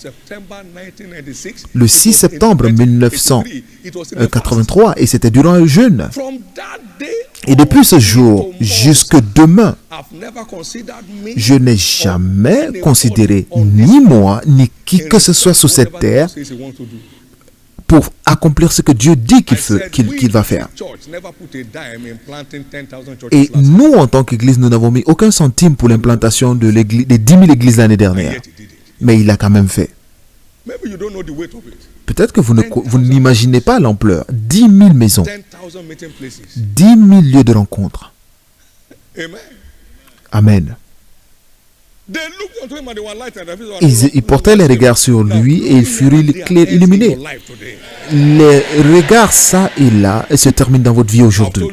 Le 6 septembre 1983, et c'était durant un jeûne. Et depuis ce jour jusque demain, je n'ai jamais considéré ni moi, ni qui que ce soit sur cette terre pour accomplir ce que Dieu dit qu'il va faire. Et nous, en tant qu'Église, nous n'avons mis aucun centime pour l'implantation des 10 000 églises l'année dernière. Mais il l'a quand même fait. Peut-être que vous n'imaginez pas l'ampleur. 10 000 maisons. 10 000 lieux de rencontre. Amen. Ils portaient les regards sur lui et ils furent illuminés. Les regards ça et là se terminent dans votre vie aujourd'hui.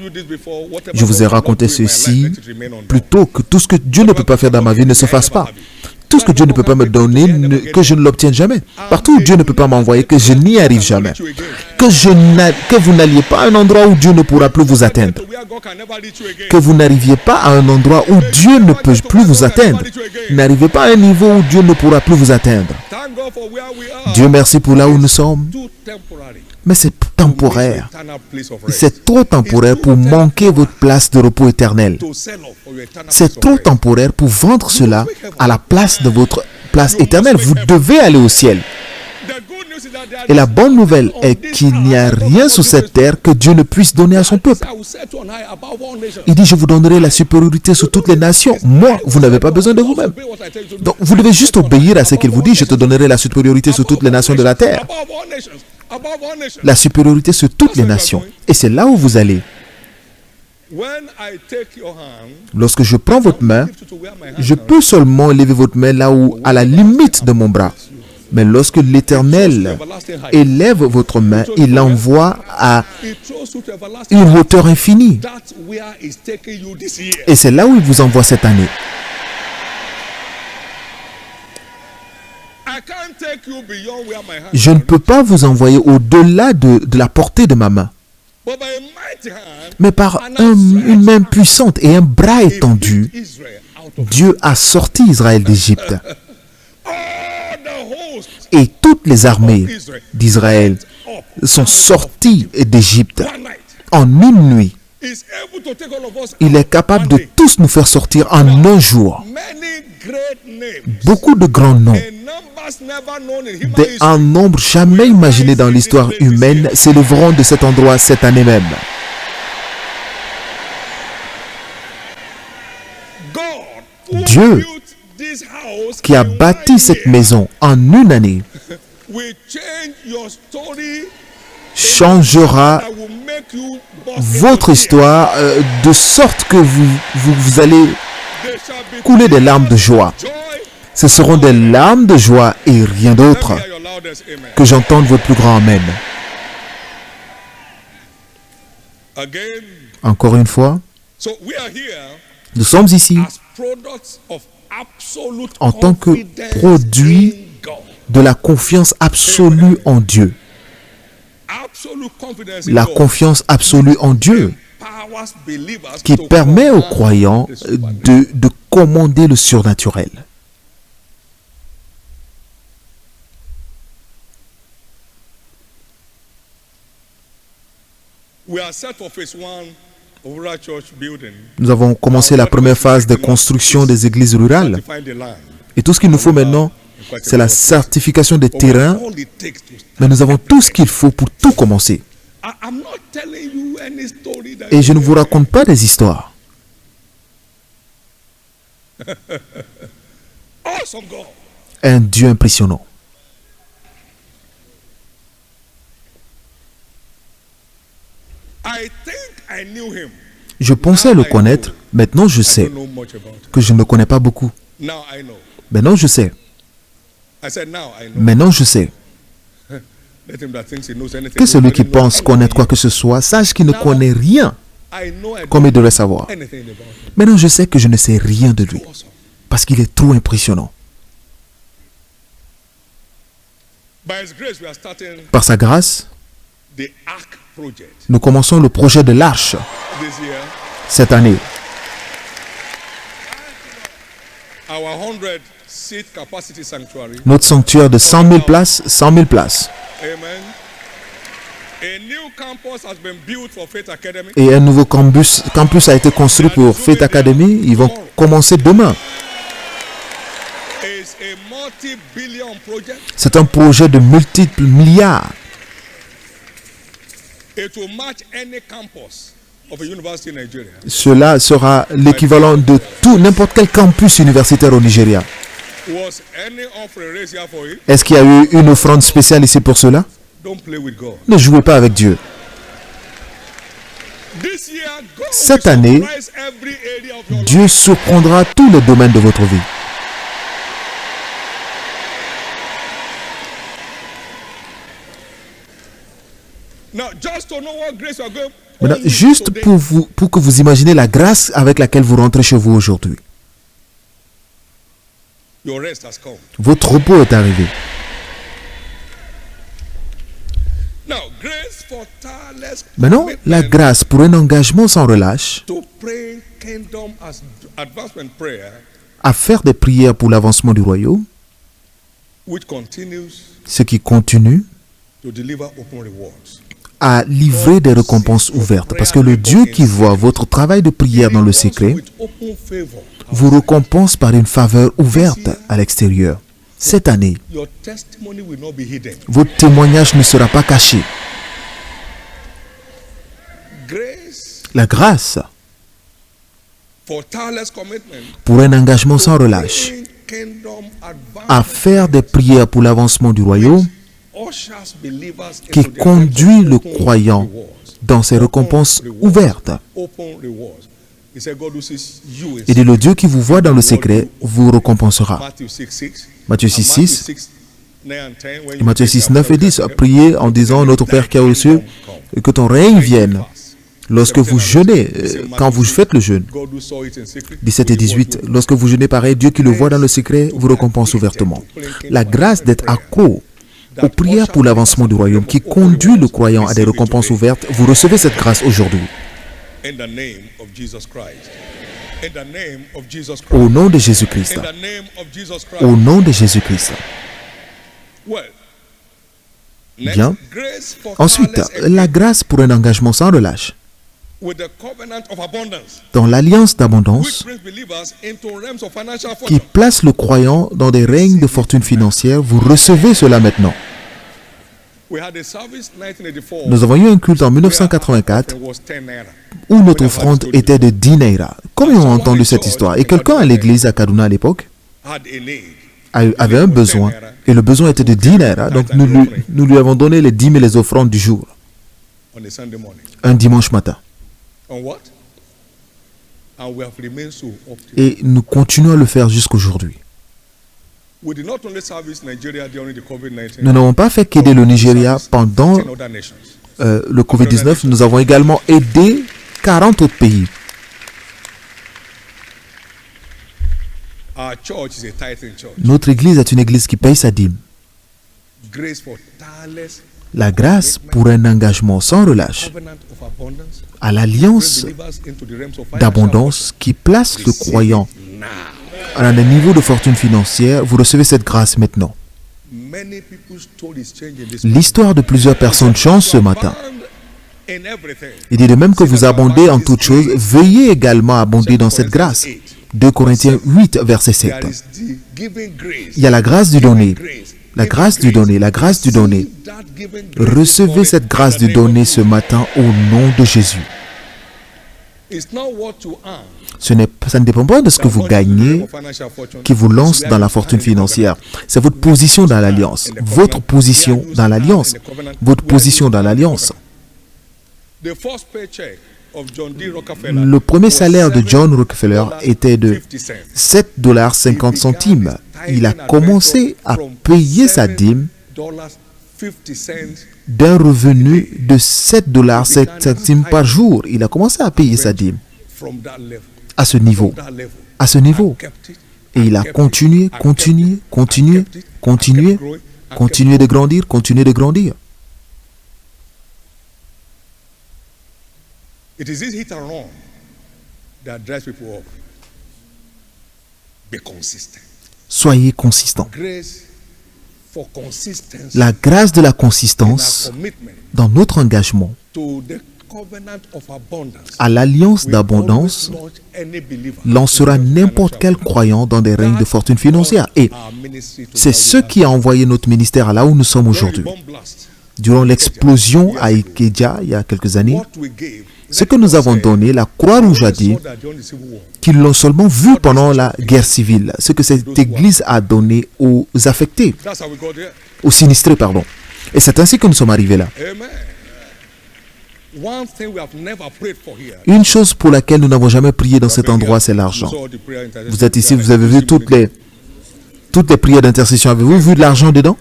Je vous ai raconté ceci plutôt que tout ce que Dieu ne peut pas faire dans ma vie ne se fasse pas. Tout ce que Dieu ne peut pas me donner, que je ne l'obtienne jamais. Partout où Dieu ne peut pas m'envoyer, que je n'y arrive jamais. Que vous n'alliez pas à un endroit où Dieu ne pourra plus vous atteindre. Que vous n'arriviez pas à un endroit où Dieu ne peut plus vous atteindre. N'arrivez pas à un niveau où Dieu ne pourra plus vous atteindre. Dieu merci pour là où nous sommes. Mais c'est temporaire. C'est trop temporaire pour manquer votre place de repos éternel. C'est trop temporaire pour vendre cela à la place de votre place éternelle. Vous devez aller au ciel. Et la bonne nouvelle est qu'il n'y a rien sur cette terre que Dieu ne puisse donner à son peuple. Il dit, je vous donnerai la supériorité sur toutes les nations. Moi, vous n'avez pas besoin de vous-même. Donc, vous devez juste obéir à ce qu'il vous dit. Je te donnerai la supériorité sur toutes les nations de la terre. La supériorité sur toutes les nations. Et c'est là où vous allez. Lorsque je prends votre main, je peux seulement lever votre main là où, à la limite de mon bras. Mais lorsque l'Éternel élève votre main, il l'envoie à une hauteur infinie. Et c'est là où il vous envoie cette année. Je ne peux pas vous envoyer au-delà de la portée de ma main. Mais par une main puissante et un bras étendu, Dieu a sorti Israël d'Égypte. Et toutes les armées d'Israël sont sorties d'Égypte en une nuit. Il est capable de tous nous faire sortir en un jour. Beaucoup de grands noms, un nombre jamais imaginé dans l'histoire humaine, s'élèveront de cet endroit cette année même. Dieu, qui a bâti cette maison en une année, changera votre histoire de sorte que vous allez couler des larmes de joie. Ce seront des larmes de joie et rien d'autre. Que j'entende votre plus grand Amen. Encore une fois, nous sommes ici en tant que produit de la confiance absolue en Dieu. La confiance absolue en Dieu qui permet aux croyants de commander le surnaturel. Nous avons commencé la première phase de construction des églises rurales. Et tout ce qu'il nous faut maintenant, c'est la certification des terrains. Mais nous avons tout ce qu'il faut pour tout commencer. Et je ne vous raconte pas des histoires. Un Dieu impressionnant. Je pensais le connaître, maintenant je sais que je ne le connais pas beaucoup. Maintenant je sais. Maintenant je sais. Que celui qui pense connaître quoi que ce soit, sache qu'il ne connaît rien comme il devrait savoir. Maintenant je sais que je ne sais rien de lui, parce qu'il est trop impressionnant. Par sa grâce, nous commençons le projet de l'arche cette année. Notre sanctuaire de 100 000 places, 100 000 places. Et un nouveau campus a été construit pour Faith Academy. Ils vont commencer demain. C'est un projet de multiples milliards. Cela sera l'équivalent de tout, n'importe quel campus universitaire au Nigeria. Est-ce qu'il y a eu une offrande spéciale ici pour cela? Ne jouez pas avec Dieu. Cette année, Dieu surprendra tous les domaines de votre vie. Maintenant, juste pour que vous imaginez la grâce avec laquelle vous rentrez chez vous aujourd'hui. Votre repos est arrivé. Maintenant, la grâce pour un engagement sans relâche à faire des prières pour l'avancement du royaume, ce qui continue à livrer des récompenses ouvertes. Parce que le Dieu qui voit votre travail de prière dans le secret vous récompense par une faveur ouverte à l'extérieur. Cette année, votre témoignage ne sera pas caché. La grâce pour un engagement sans relâche à faire des prières pour l'avancement du royaume qui conduit le croyant dans ses récompenses ouvertes. Il dit, le Dieu qui vous voit dans le secret vous récompensera. Matthieu 6, 6. Matthieu 6, 9 et 10. Priez en disant, notre Père qui est aux cieux, que ton règne vienne. Lorsque vous jeûnez, quand vous faites le jeûne. 17 et 18. Lorsque vous jeûnez pareil, Dieu qui le voit dans le secret vous récompense ouvertement. La grâce d'être accro aux prières pour l'avancement du royaume qui conduit le croyant à des récompenses ouvertes, vous recevez cette grâce aujourd'hui. Au nom de Jésus-Christ. Au nom de Jésus-Christ. Bien. Ensuite, la grâce pour un engagement sans relâche. Dans l'alliance d'abondance qui place le croyant dans des règnes de fortune financière, vous recevez cela maintenant. Nous avons eu un culte en 1984 où notre offrande était de 10 naira. Combien ont entendu cette histoire? Et quelqu'un à l'église à Kaduna à l'époque avait un besoin, et le besoin était de 10 naira, donc nous lui avons donné les dîmes et les offrandes du jour, un dimanche matin. Et nous continuons à le faire jusqu'aujourd'hui. Nous n'avons pas fait qu'aider le Nigeria pendant le Covid-19, nous avons également aidé 40 autres pays. Notre église est une église qui paye sa dîme. La grâce pour un engagement sans relâche à l'alliance d'abondance qui place le croyant à un niveau de fortune financière, vous recevez cette grâce maintenant. L'histoire de plusieurs personnes change ce matin. Il dit de même que vous abondez en toutes choses, veuillez également abonder dans cette grâce. 2 Corinthiens 8, verset 7. Il y a la grâce du donner. La grâce du donner, la grâce du donner. Recevez cette grâce du donner ce matin au nom de Jésus. Ça ne dépend pas de ce que vous gagnez qui vous lance dans la fortune financière. C'est votre position dans l'alliance. Votre position dans l'alliance. Votre position dans l'alliance. Le premier salaire de John Rockefeller était de $7,50. Il a commencé à payer sa dîme d'un revenu de $7,50 par jour. Il a commencé à payer sa dîme à ce niveau. À ce niveau. Et il a continué de grandir. It is this hit and run that drives people up. Be consistent. Soyez consistants. Grace for consistency. La grâce de la consistance dans notre engagement à l'alliance d'abondance lancera n'importe quel croyant dans des règnes de fortune financière. Et c'est ce qui a envoyé notre ministère à là où nous sommes aujourd'hui. Durant l'explosion à Ikeja, il y a quelques années, ce que nous avons donné, la Croix-Rouge a dit qu'ils l'ont seulement vu pendant la guerre civile, ce que cette église a donné aux affectés, aux sinistrés, pardon. Et c'est ainsi que nous sommes arrivés là. Une chose pour laquelle nous n'avons jamais prié dans cet endroit, c'est l'argent. Vous êtes ici, vous avez vu toutes les prières d'intercession. Avez-vous vu de l'argent dedans?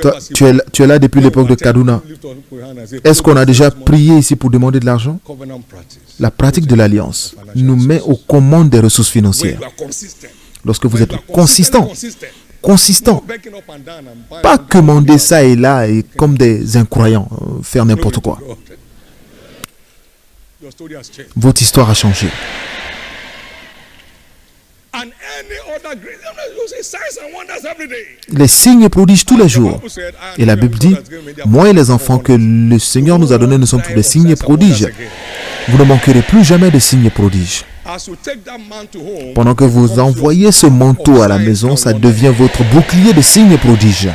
Toi, tu es là depuis l'époque de Kaduna. Est-ce qu'on a déjà prié ici pour demander de l'argent? La pratique de l'alliance nous met aux commandes des ressources financières. Lorsque vous êtes consistant, pas commander ça et là et comme des incroyants, faire n'importe quoi. Votre histoire a changé. Les signes et prodiges tous les jours. Et la Bible dit, moi et les enfants que le Seigneur nous a donnés, nous sommes tous des signes et prodiges. Vous ne manquerez plus jamais de signes et prodiges. Pendant que vous envoyez ce manteau à la maison, ça devient votre bouclier de signes et prodiges.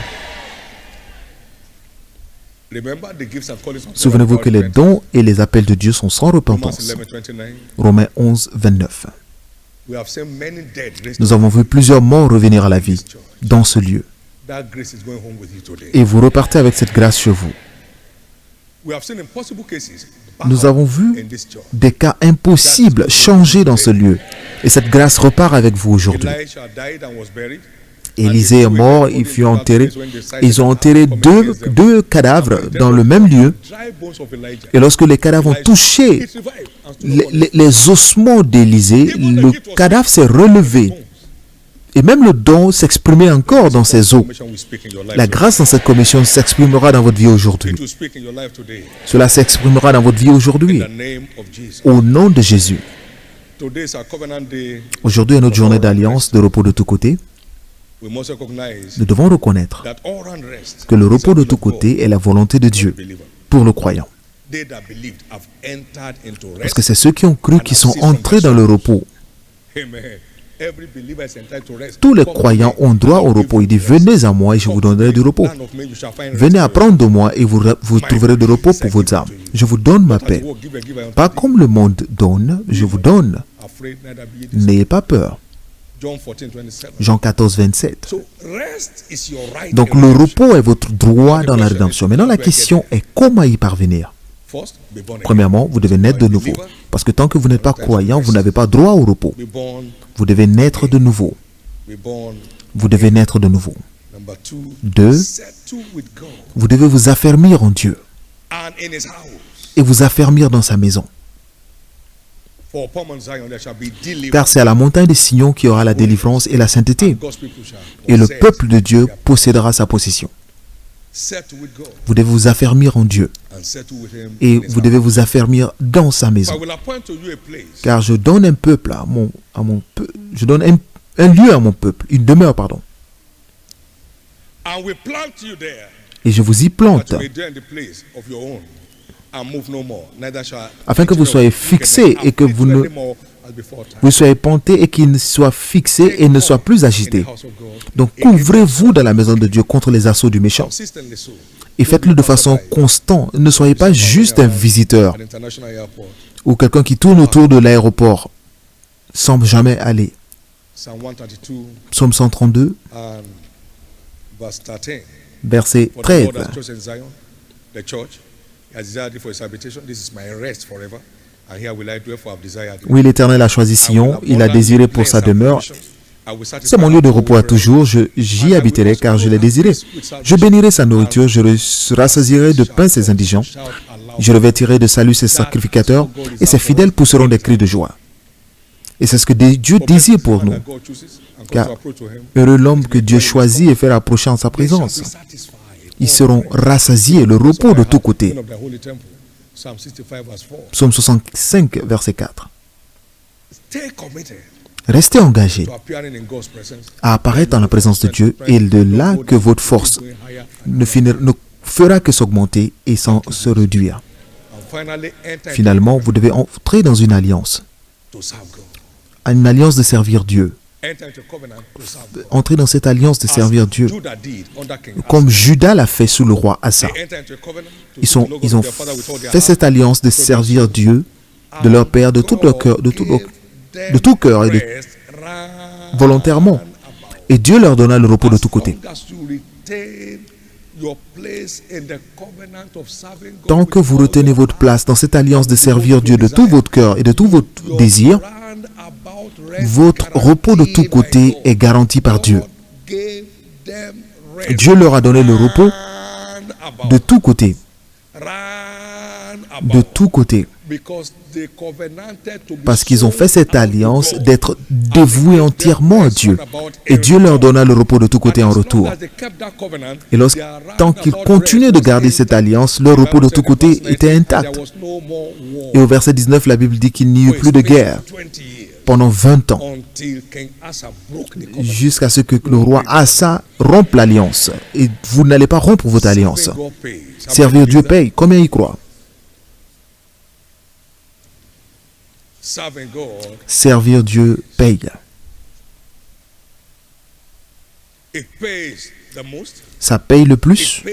Souvenez-vous que les dons et les appels de Dieu sont sans repentance. Romains 11, 29. Nous avons vu plusieurs morts revenir à la vie dans ce lieu. that grace is going home with you today. Et vous repartez avec cette grâce chez vous. We have seen impossible cases Nous avons vu in this church. des cas impossibles changer dans ce lieu. Et cette grâce repart avec vous aujourd'hui. Elisha died and was buried. Élisée est mort, il fut enterré. Ils ont enterré deux cadavres dans le même lieu. Dry bones of Elijah. Et lorsque les cadavres ont touché It revived and stood upon les ossements d'Élisée, le cadavre s'est relevé. Et même le don s'exprimait encore dans ses os. commission will speak in your life. La grâce dans cette commission s'exprimera dans votre vie aujourd'hui. It will speak in your life today. Cela s'exprimera dans votre vie aujourd'hui. In the name of Jesus. Au nom de Jésus. Today is our covenant day. Aujourd'hui est notre journée d'alliance, de repos de tous côtés. We must recognize Nous devons reconnaître that all round rest que le repos de tous côtés est la volonté de Dieu pour le croyant. they that believed have entered into Parce rest. que c'est ceux qui ont cru qui sont entrés dans le repos. Amen. Every believer is entitled to rest. Tous les Come croyants to me, ont droit au I will repos. Il give dit, you rest. venez à moi et je vous donnerai du repos. Land of men, you shall find rest Venez for apprendre de moi et vous trouverez du repos pour vos âmes. Je vous donne ma you. As the paix. world giveth, give unto Pas thee. comme le monde donne, je vous donne. Afraid neither be ye dismayed. N'ayez pas peur. John 14:27. Jean 14, 27. So rest is your right. Donc in le redemption. repos est votre droit dans la rédemption. Maintenant la question est comment y parvenir. First, be born again. Premièrement, vous devez naître de nouveau. Parce que tant que vous n'êtes pas croyant, vous n'avez pas droit au repos. Be born. Vous devez naître de nouveau. Be born. Vous devez naître de nouveau. Number two. Deux, Settle with God vous devez vous affermir en Dieu and in His house. et vous affermir dans sa maison. For upon Mount Zion there shall be deliverance. Car c'est à la montagne des Sion qu'il y aura la délivrance et la sainteté. God's people shall Et le possess peuple de Dieu their- possédera sa possession. Settle with God Vous devez vous affermir en Dieu and settle with Him et in His vous devez vous affermir dans sa house. maison. I will appoint to you a place. Car je donne un peuple à mon je donne un lieu à mon peuple, une demeure, pardon. And will plant you there, Et je vous y that plante, you may dwell in the place of your own, and move no more. Neither shall afin que vous soyez fixés et que vous ne vous soyez plantés et qu'il soit fixé et ne soit plus agité. Donc couvrez-vous dans la maison de Dieu contre les assauts du méchant. Consistently so. Et faites-le de façon constante. Ne soyez pas juste un visiteur At international airport, ou quelqu'un qui tourne autour de l'aéroport sans jamais aller. Psalm 132 Psaume 132, and verse 13. verset For the Lord 13. has chosen Zion, the church. He has desired it for his habitation. This is my rest forever. And here will I dwell, for I have desired it. Oui, l'Éternel a choisi Sion, il a désiré pour sa demeure. C'est mon lieu de repos à toujours, j'y habiterai car je l'ai désiré. Je bénirai sa nourriture, je rassasierai de pain ses indigents. Je revêtirai de salut ses sacrificateurs et ses fidèles pousseront des cris de joie. Et c'est ce que Dieu désire pour nous. Car heureux l'homme que Dieu choisit et fait approcher en sa présence. Ils seront rassasiés, le repos de tous côtés. Psaume 65, verset 4. Stay committed Restez engagés to appearing in God's presence. à apparaître dans la présence de Dieu et de là que votre force ne fera que s'augmenter et sans se réduire. And finally, enter Finalement, vous devez entrer dans une alliance, to serve God. une alliance de servir Dieu. Enter into covenant to serve God. Entrer dans cette alliance de servir Dieu, Judah did under King comme Asa. Judas l'a fait sous le roi Asa. They enter into a covenant to Ils serve the Lord ont their father with all their fait heart. cette alliance de servir Dieu, de leur Père, de tout leur cœur, de tout cœur et de volontairement. Et Dieu leur donna le repos de tous côtés. Tant que vous retenez votre place dans cette alliance de servir Dieu de tout votre cœur et de tout votre désir, votre repos de tous côtés est garanti par Dieu. Dieu leur a donné le repos de tous côtés. De tous côtés. Parce qu'ils ont fait cette alliance d'être dévoués entièrement à Dieu. Et Dieu leur donna le repos de tous côtés en retour. Et tant qu'ils continuaient de garder cette alliance, leur repos de tous côtés était intact. Et au verset 19, la Bible dit qu'il n'y eut plus de guerre pendant 20 ans, jusqu'à ce que le roi Asa rompe l'alliance. Et vous n'allez pas rompre votre alliance. Servir Dieu paye. Combien y croient? Servir Dieu paye. Ça paye le plus.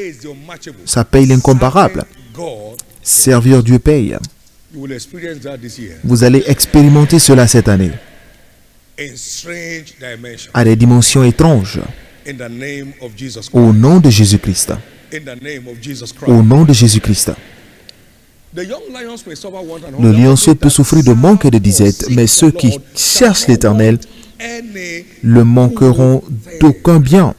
Ça paye l'incomparable. Servir Dieu paye. Vous allez expérimenter cela cette année à des dimensions étranges. In the name of Jesus Christ. Au nom de Jésus-Christ. In the name of Jesus Christ. Au nom de Jésus-Christ. The young lions may suffer want and Le hunger, lionceau but peut they souffrir de that manque et de serve disette, or mais seek ceux the qui Lord cherchent shall not l'Éternel want any ne manqueront good d'aucun bien.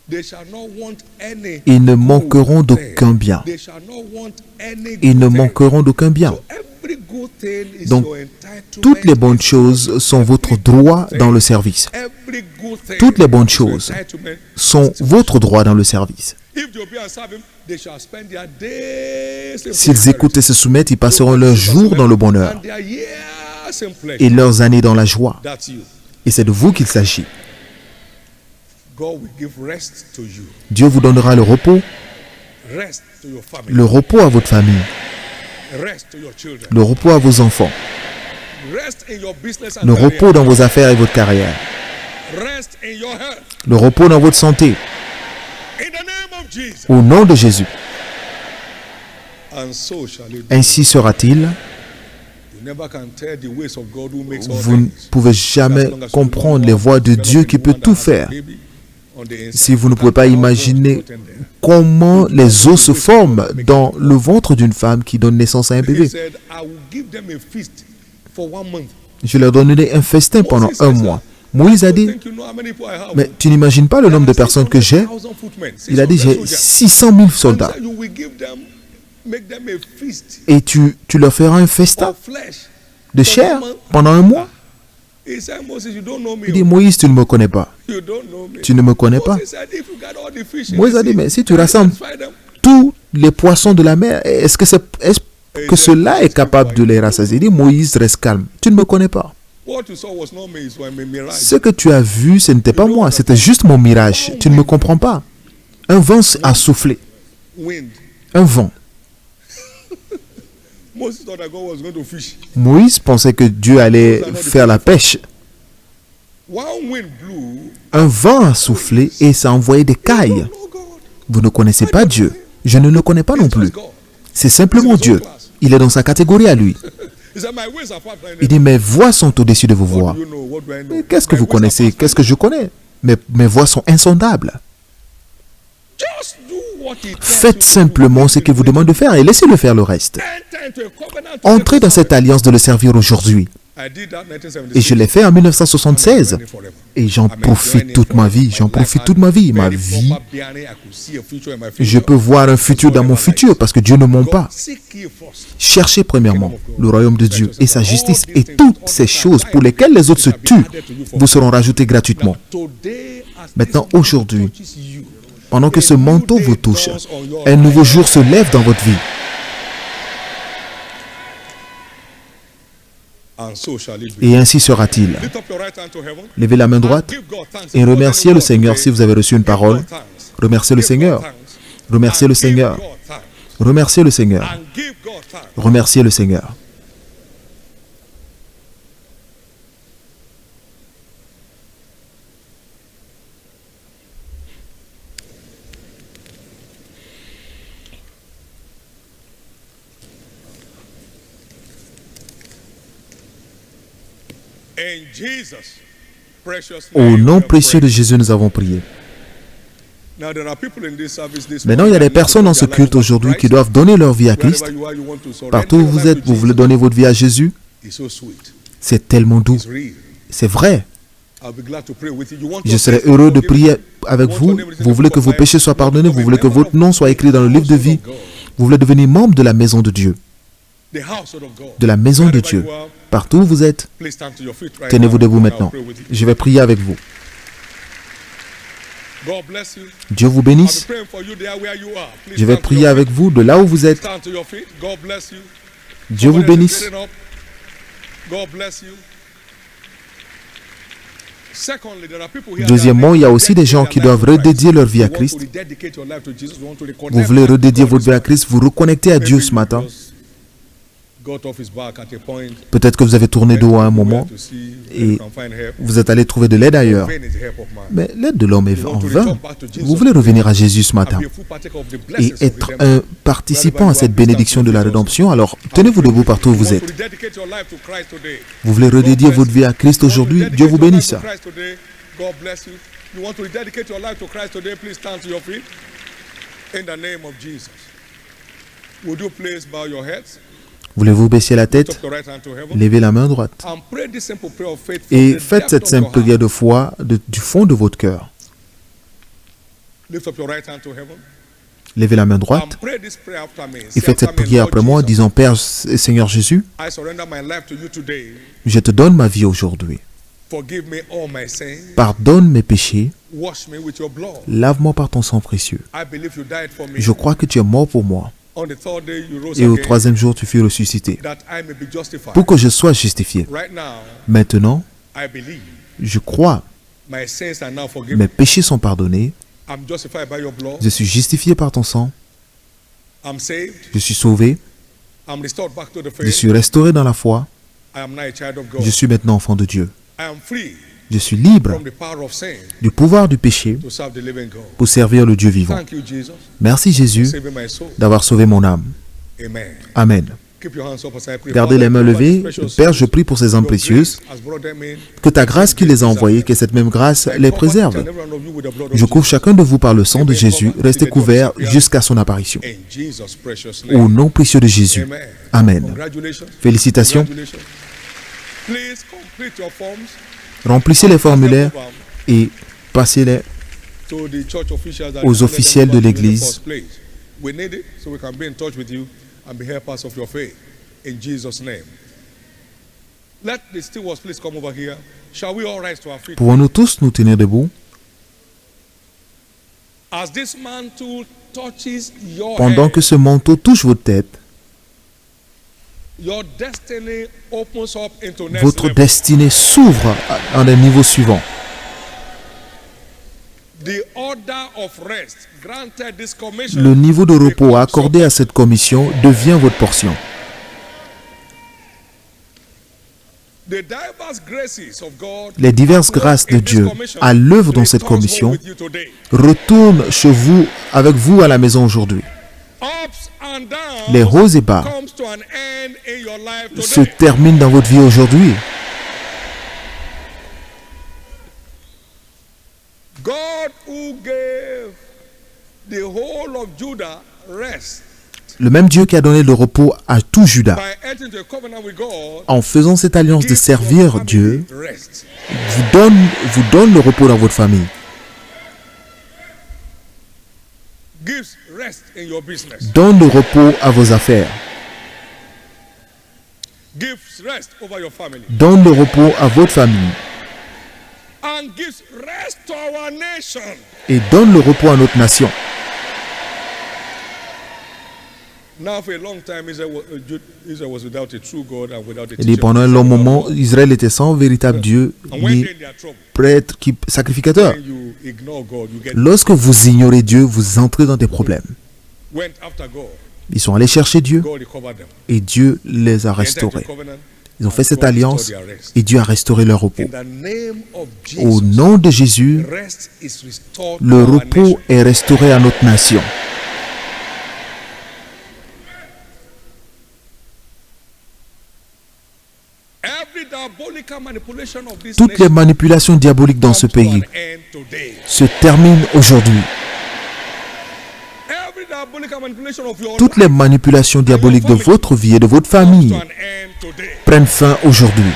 They shall not want any Ils ne good manqueront thing. d'aucun bien. They shall not want any Ils ne good thing. manqueront d'aucun bien. So every good thing is Donc, your entitlement. toutes les bonnes choses sont votre droit dans le service. Every good thing Toutes les bonnes is your choses entitlement. sont votre droit dans le service. If they obey and serve him, they shall spend their days in S'ils écoutent et se soumettent, ils passeront leurs jours dans le bonheur and their years in pleasure. et leurs années dans la joie. That's you. Et c'est de vous qu'il s'agit. God will give rest to you. Dieu vous donnera le repos, Rest to your family. le repos à votre famille, Rest to your children. le repos à vos enfants, Rest in your business and le career. repos dans vos affaires et votre carrière, Rest in your health. le repos dans votre santé, In the name of Jesus. au nom de Jésus. And so shall it be. Ainsi sera-t-il. You never can tell the ways of God who makes all Vous ne things. pouvez jamais comprendre les voies de Dieu qui peut tout faire. Si vous ne pouvez pas imaginer comment les os se forment dans le ventre d'une femme qui donne naissance à un He bébé. said, I will give them a feast for 1 month. Je leur donnerai un festin pendant un mois. Moïse a dit, Think you know how many people I have? mais tu n'imagines pas le nombre de personnes que j'ai. 600,000 footmen, Il a dit, 600 j'ai soldiers. 600 000 soldats. And he said, you will give them, make them a feast Et tu leur feras un festin of flesh. de chair pendant un mois. He said, Moses, you don't know me. Il dit, Moïse, tu ne me connais pas. You don't know me. Tu ne me connais pas. Moses said, if you got all the fish in Moïse the a dit, sea, mais si tu can you rassembles satisfy them? tous les poissons de la mer, est-ce que cela est capable de les rassasier? Il dit, Moïse, reste calme. Tu ne me connais pas. What you saw was not me, it was a mirage. Ce que tu as vu, ce n'était pas moi, c'était juste mon mirage. Tu ne me comprends pas. Un vent a soufflé. Wind. Un vent. Moses thought that God was going to fish. Moïse pensait que Dieu allait faire la pêche. One wind blew. Un vent a soufflé et ça a envoyé des cailles. Oh God. Vous ne connaissez pas Dieu. Je ne le connais pas non It's plus. just God. C'est simplement Dieu. Il est dans sa catégorie à lui. He said, my ways are far from Il dit, mes voix sont au-dessus de vos What voix. do you know? What do I know? Mais qu'est-ce que My vous ways are connaissez? far from Qu'est-ce que je connais? Mes voix sont insondables. Just do what he tells Faites you to simplement ce qu'il vous demande de faire et laissez-le faire le reste. do. Enter into a covenant to Entrez dans serve cette alliance de le servir aujourd'hui. I did that in 1976. Et je l'ai fait en 1976. Et j'en profite toute ma vie. J'en profite toute ma vie. Ma vie, je peux voir un futur dans mon futur parce que Dieu ne ment pas. Cherchez premièrement le royaume de Dieu et sa justice et toutes ces choses pour lesquelles les autres se tuent vous seront rajoutées gratuitement. Maintenant, aujourd'hui, pendant que ce manteau vous touche, un nouveau jour se lève dans votre vie. Et ainsi sera-t-il. Levez la main droite et remerciez le Seigneur si vous avez reçu une parole. Remerciez le Seigneur. Remerciez le Seigneur. Remerciez le Seigneur. Remerciez le Seigneur. Au nom précieux de Jésus, nous avons prié. Maintenant, il y a des personnes dans ce culte aujourd'hui qui doivent donner leur vie à Christ. Partout où vous êtes, vous voulez donner votre vie à Jésus. C'est tellement doux. C'est vrai. Je serai heureux de prier avec vous. Vous voulez que vos péchés soient pardonnés. Vous voulez que votre nom soit écrit dans le livre de vie. Vous voulez devenir membre de la maison de Dieu. De la maison de Dieu. Partout où vous êtes, tenez-vous debout maintenant. Je vais prier avec vous. Dieu vous bénisse. Je vais prier avec vous de là où vous êtes. Dieu vous bénisse. Deuxièmement, il y a aussi des gens qui doivent redédier leur vie à Christ. Vous voulez redédier votre vie à Christ, vous reconnectez à Dieu ce matin. Peut-être que vous avez tourné dos à un moment et vous êtes allé trouver de l'aide ailleurs. Mais l'aide de l'homme est en vain. Vous voulez revenir à Jésus ce matin et être un participant à cette bénédiction de la rédemption, alors tenez-vous debout partout où vous êtes. Vous voulez redédier votre vie à Christ aujourd'hui, Dieu vous bénisse. You want to rededicate your life to Christ today, please stand to your feet. In the name of Jesus. Would you please bow your heads? Voulez-vous baisser la Lift up tête, your right hand to heaven. levez la main droite And pray this simple prayer of faith from et the faites depth cette of your simple heart. prière de foi du fond de votre cœur. Lift up your right hand to heaven. Levez la main And droite pray this prayer after me. et Say faites after cette me, prière Lord après moi en Jesus, disant Père Seigneur Jésus, I surrender my life to you today. je te donne ma vie aujourd'hui. Forgive me all my sins. Pardonne mes péchés, Wash me with your blood. lave-moi par ton sang précieux. I believe you died for me. Je crois que tu es mort pour moi On the third day you rose et au again, troisième jour tu fus ressuscité that I may be justified. pour que je sois justifié. Right now, Maintenant, I believe je crois, my sins are now forgiven. mes péchés sont pardonnés, I'm justified by your blood. je suis justifié par ton sang, I'm saved. je suis sauvé, I'm restored back to the je faith. suis restauré dans la foi, I am now a child of God. je suis maintenant enfant de Dieu. I am free Je suis libre from the power of sin du pouvoir du péché to serve the living God. pour servir le Dieu vivant. Thank you, Jesus, Merci for Jésus saving my soul. d'avoir sauvé mon âme. Amen. Amen. Keep your hands up as I pray. Gardez les mains levées. Père, je prie pour ces âmes précieuses, que ta grâce qui les a envoyées, que cette même grâce les préserve. Je couvre chacun de vous par le sang de Jésus. Restez couverts jusqu'à son apparition. Au nom précieux de Jésus. Amen. Félicitations. Please complete your forms Remplissez les formulaires et passez-les to the church officials that aux handed officiels them de back in the l'Église. first place. We need it so we can be in touch with you and be helpers of your faith. In Jesus' name. Let the stewards please come over here. Shall we all rise to our feet? Pouvons-nous tous nous tenir debout? As this mantle touches your Pendant head, que ce manteau touche votre tête, your destiny opens up into next votre level. destinée s'ouvre à un niveau suivant. The order of rest granted this commission. Le niveau de repos accordé à cette commission devient votre portion. The diverse graces of God Les diverses grâces de Dieu à l'œuvre dans cette commission retournent chez vous, avec vous à la maison aujourd'hui. Les hauts et bas se terminent dans votre vie aujourd'hui. God who gave the whole of Judah rest Le même Dieu qui a donné le repos à tout Judas, by entering into a covenant with God, en faisant cette alliance de gives your servir family Dieu, rest. vous donne le repos dans votre famille, Gives rest in your business. donne le repos à vos affaires, Gives rest over your family. donne le repos à votre famille And gives rest to our nation. et donne le repos à notre nation. Now for a long time Israel was without a true God and without a Et teacher. pendant un long moment, Israël était sans véritable Dieu And when ni they're in their trouble, prêtre, sacrificateur. when you ignore God, you get Lorsque vous ignorez Dieu, vous entrez dans des problèmes. went after God. Ils sont allés chercher Dieu God recovered them. et Dieu les a They entered into restaurés. covenant, Ils ont fait and cette God alliance restored their rest. et Dieu a restauré leur repos. In the name of Au Jesus, nom de Jésus, rest is restored le to our repos nation. est restauré à notre nation. Every diabolical manipulation of this Toutes les nation manipulations diaboliques dans ce comes to pays an end today. se terminent aujourd'hui. Every diabolical manipulation of your Toutes les manipulations diaboliques de votre vie et de votre life comes famille to an end today. prennent fin aujourd'hui.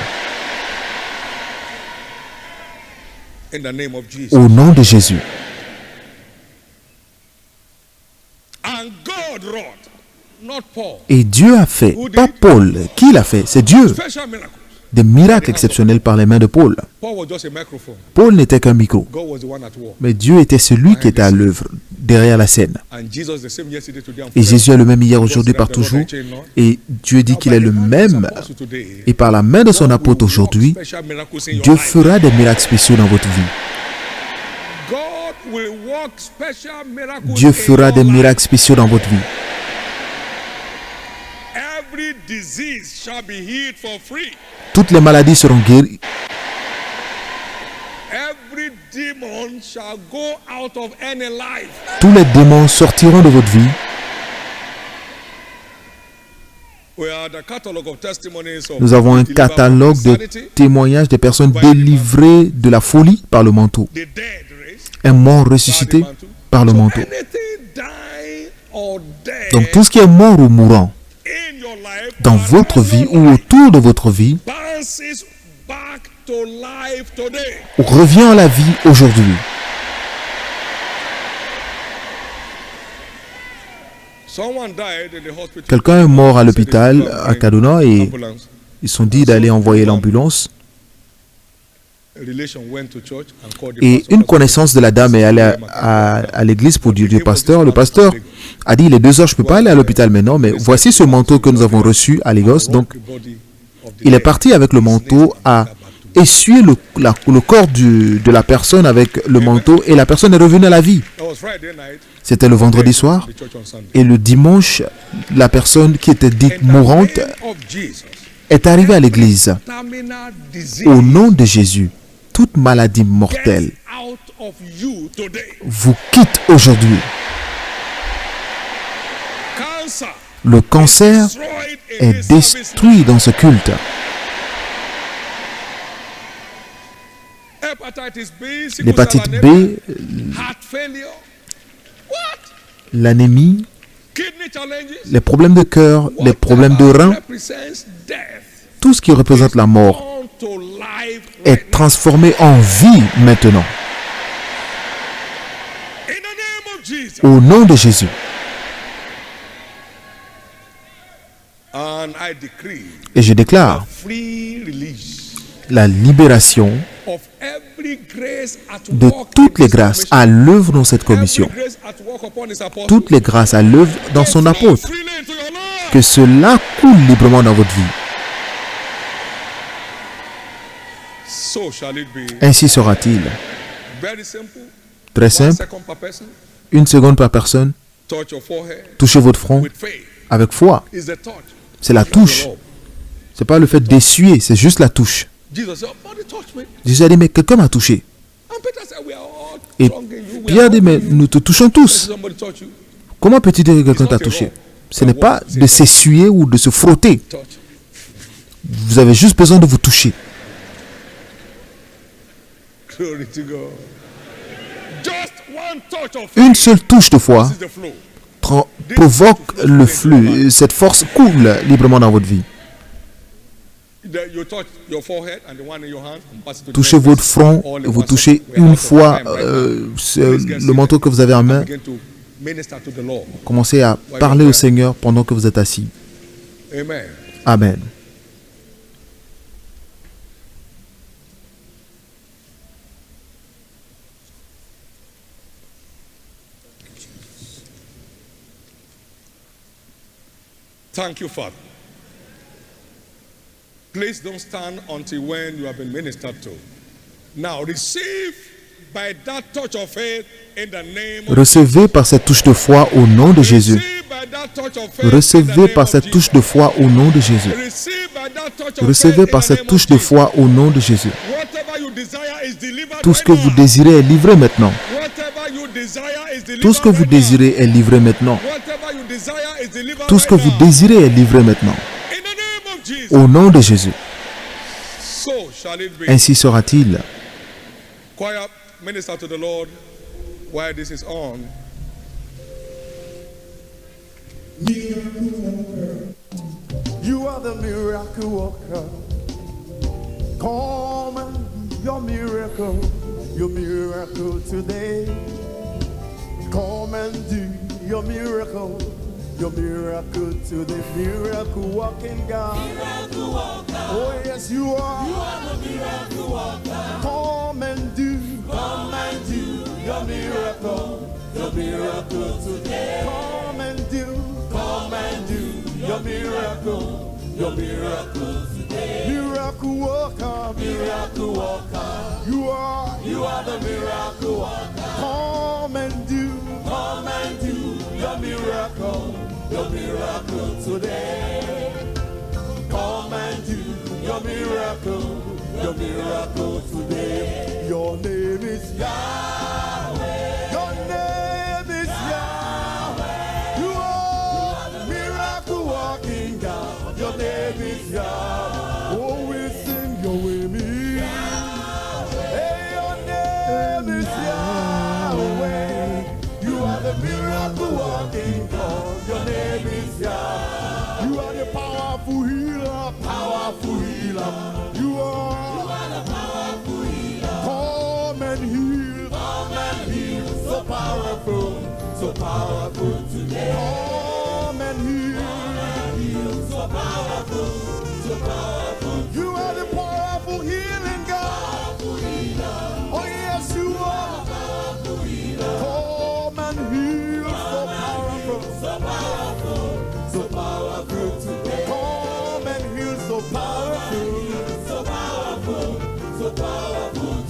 In the name of Jesus. Au nom de Jésus. And God wrought, not Paul. Et Dieu a fait, pas Paul. Qui l'a fait? C'est Dieu. Special miracles. Des miracles exceptionnels par les mains de Paul. Paul was just a microphone. Paul n'était qu'un micro. God was the one at work. Mais Dieu était celui qui était à l'œuvre, derrière la scène. And Jesus the same yesterday, today, and Et forever. Jésus est le même hier, aujourd'hui, par toujours. Et Dieu dit qu'il est le même. Et par la main de son apôtre aujourd'hui, Dieu fera des miracles spéciaux dans votre vie. Dieu fera des miracles spéciaux dans votre vie. Every disease shall be healed for free. Toutes les maladies seront guéries. Every demon shall go out of any life. Tous les démons sortiront de votre vie. We are the catalog of testimonies of Nous avons un delivered catalogue from de insanity, témoignages des personnes délivrées de la folie par le manteau. the dead raised, un mort ressuscité par le manteau. Donc tout ce qui est mort ou mourant dans votre vie ou autour de votre vie revient à la vie aujourd'hui. Quelqu'un est mort à l'hôpital à Kaduna et ils sont dit d'aller envoyer l'ambulance. Et une connaissance de la dame est allée à l'église pour dire au pasteur. Le pasteur a dit, il est 2 heures, je ne peux pas aller à l'hôpital maintenant, mais voici ce manteau que nous avons reçu à Lagos. Donc, il est parti avec le manteau à essuyer le corps de la personne avec le manteau et la personne est revenue à la vie. C'était le vendredi soir et le dimanche, la personne qui était dite mourante est arrivée à l'église. Au nom de Jésus, toute maladie mortelle vous quitte aujourd'hui. Le cancer est détruit dans ce culte. L'hépatite B, l'anémie, les problèmes de cœur, les problèmes de rein, tout ce qui représente la mort est transformé en vie maintenant. Au nom de Jésus. Et je déclare la libération de toutes les grâces à l'œuvre dans cette commission. Toutes les grâces à l'œuvre dans son apôtre. Que cela coule librement dans votre vie. Ainsi sera-t-il. Très simple. 1 seconde par personne. Touchez votre front avec foi. C'est la touche. Ce n'est pas le fait d'essuyer, c'est juste la touche. Jésus a dit, mais quelqu'un m'a touché. Et Pierre dit, mais nous te touchons tous. Comment peux-tu dire que quelqu'un t'a touché? Ce n'est pas de s'essuyer ou de se frotter. Vous avez juste besoin de vous toucher. Une seule touche de foi provoque le flux. Cette force coule librement dans votre vie. Touchez votre front, vous touchez une fois le manteau que vous avez en main. Commencez à parler au Seigneur pendant que vous êtes assis. Amen. Thank you, Father. Please don't stand until when you have been ministered to. Now receive by that touch of faith in the name of Recevez par cette touche de foi au nom de Jésus. Recevez par cette touche de foi au nom de Jésus. Recevez par cette touche de foi au nom de Jésus. Tout ce que vous désirez est livré maintenant. Tout ce que vous désirez est livré maintenant. Tout ce que vous désirez est livré maintenant. Au nom de Jésus. Ainsi sera-t-il. Choir, minister to the Lord while this is on. You are the miracle worker. Come and do your miracle today. Come and do your miracle today. Miracle working God. Miracle worker. Oh yes, you are. You are the miracle worker. Come and do your miracle today. Come and do your miracle today. miracle worker. Miracle worker. You are the miracle worker. come and do your miracle today. Come and do your miracle today. your name is Yahweh. Your name is Yahweh. You are miracle working God. Your name is Yahweh. Oh, we sing your name is Yahweh. Hey, your name is Yahweh. You are the powerful healer, powerful healer. You are the powerful healer. Come and heal, so powerful today. Come and heal, so powerful. You are the powerful healing God. Oh yes, you are. Come and heal, so powerful today. Come and heal, so powerful.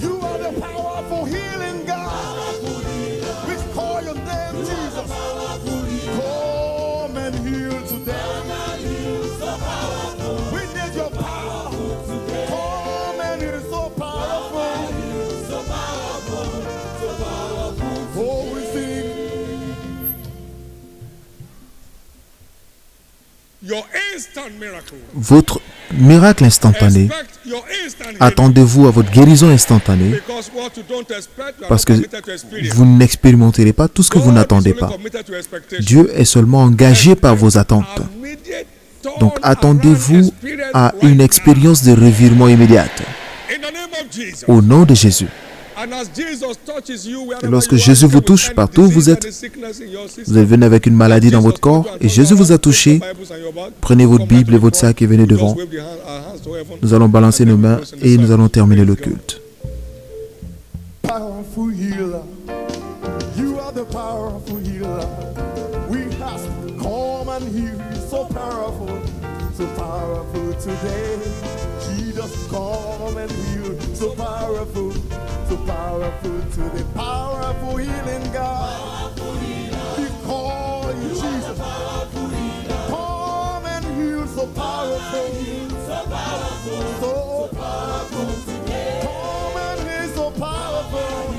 You are the powerful healing God. We call your name Jesus. Come and heal today. We need your power. Come and heal, so powerful. Oh, we sing. Your instant miracle. Votre miracle instantané, Expect your instant healing. attendez-vous à votre guérison instantanée Because what you don't expect, you are parce not que committed to experience. vous n'expérimenterez pas tout ce que vous God is n'attendez only pas. committed to expectation. Dieu est seulement engagé par vos attentes. Immediate Donc turn attendez-vous around experience à right une now. expérience de revirement immédiate. In the name of Jesus. Au nom de Jésus. And as Jesus touches you, wherever Et lorsque you are, Jésus vous with touche, any partout où vous disease, êtes, any sickness in your system, vous êtes venu avec une maladie dans votre corps et Jésus vous a touché. Prenez votre Bible et votre sac et venez devant. Nous allons balancer nos mains et nous allons terminer le culte. Powerful healer. You are the powerful healer. We ask, come and heal. So powerful today. Jesus, come and heal. So powerful today. Powerful healing God. We call you Jesus. Come and heal. So powerful. So powerful today. Come and heal. So powerful.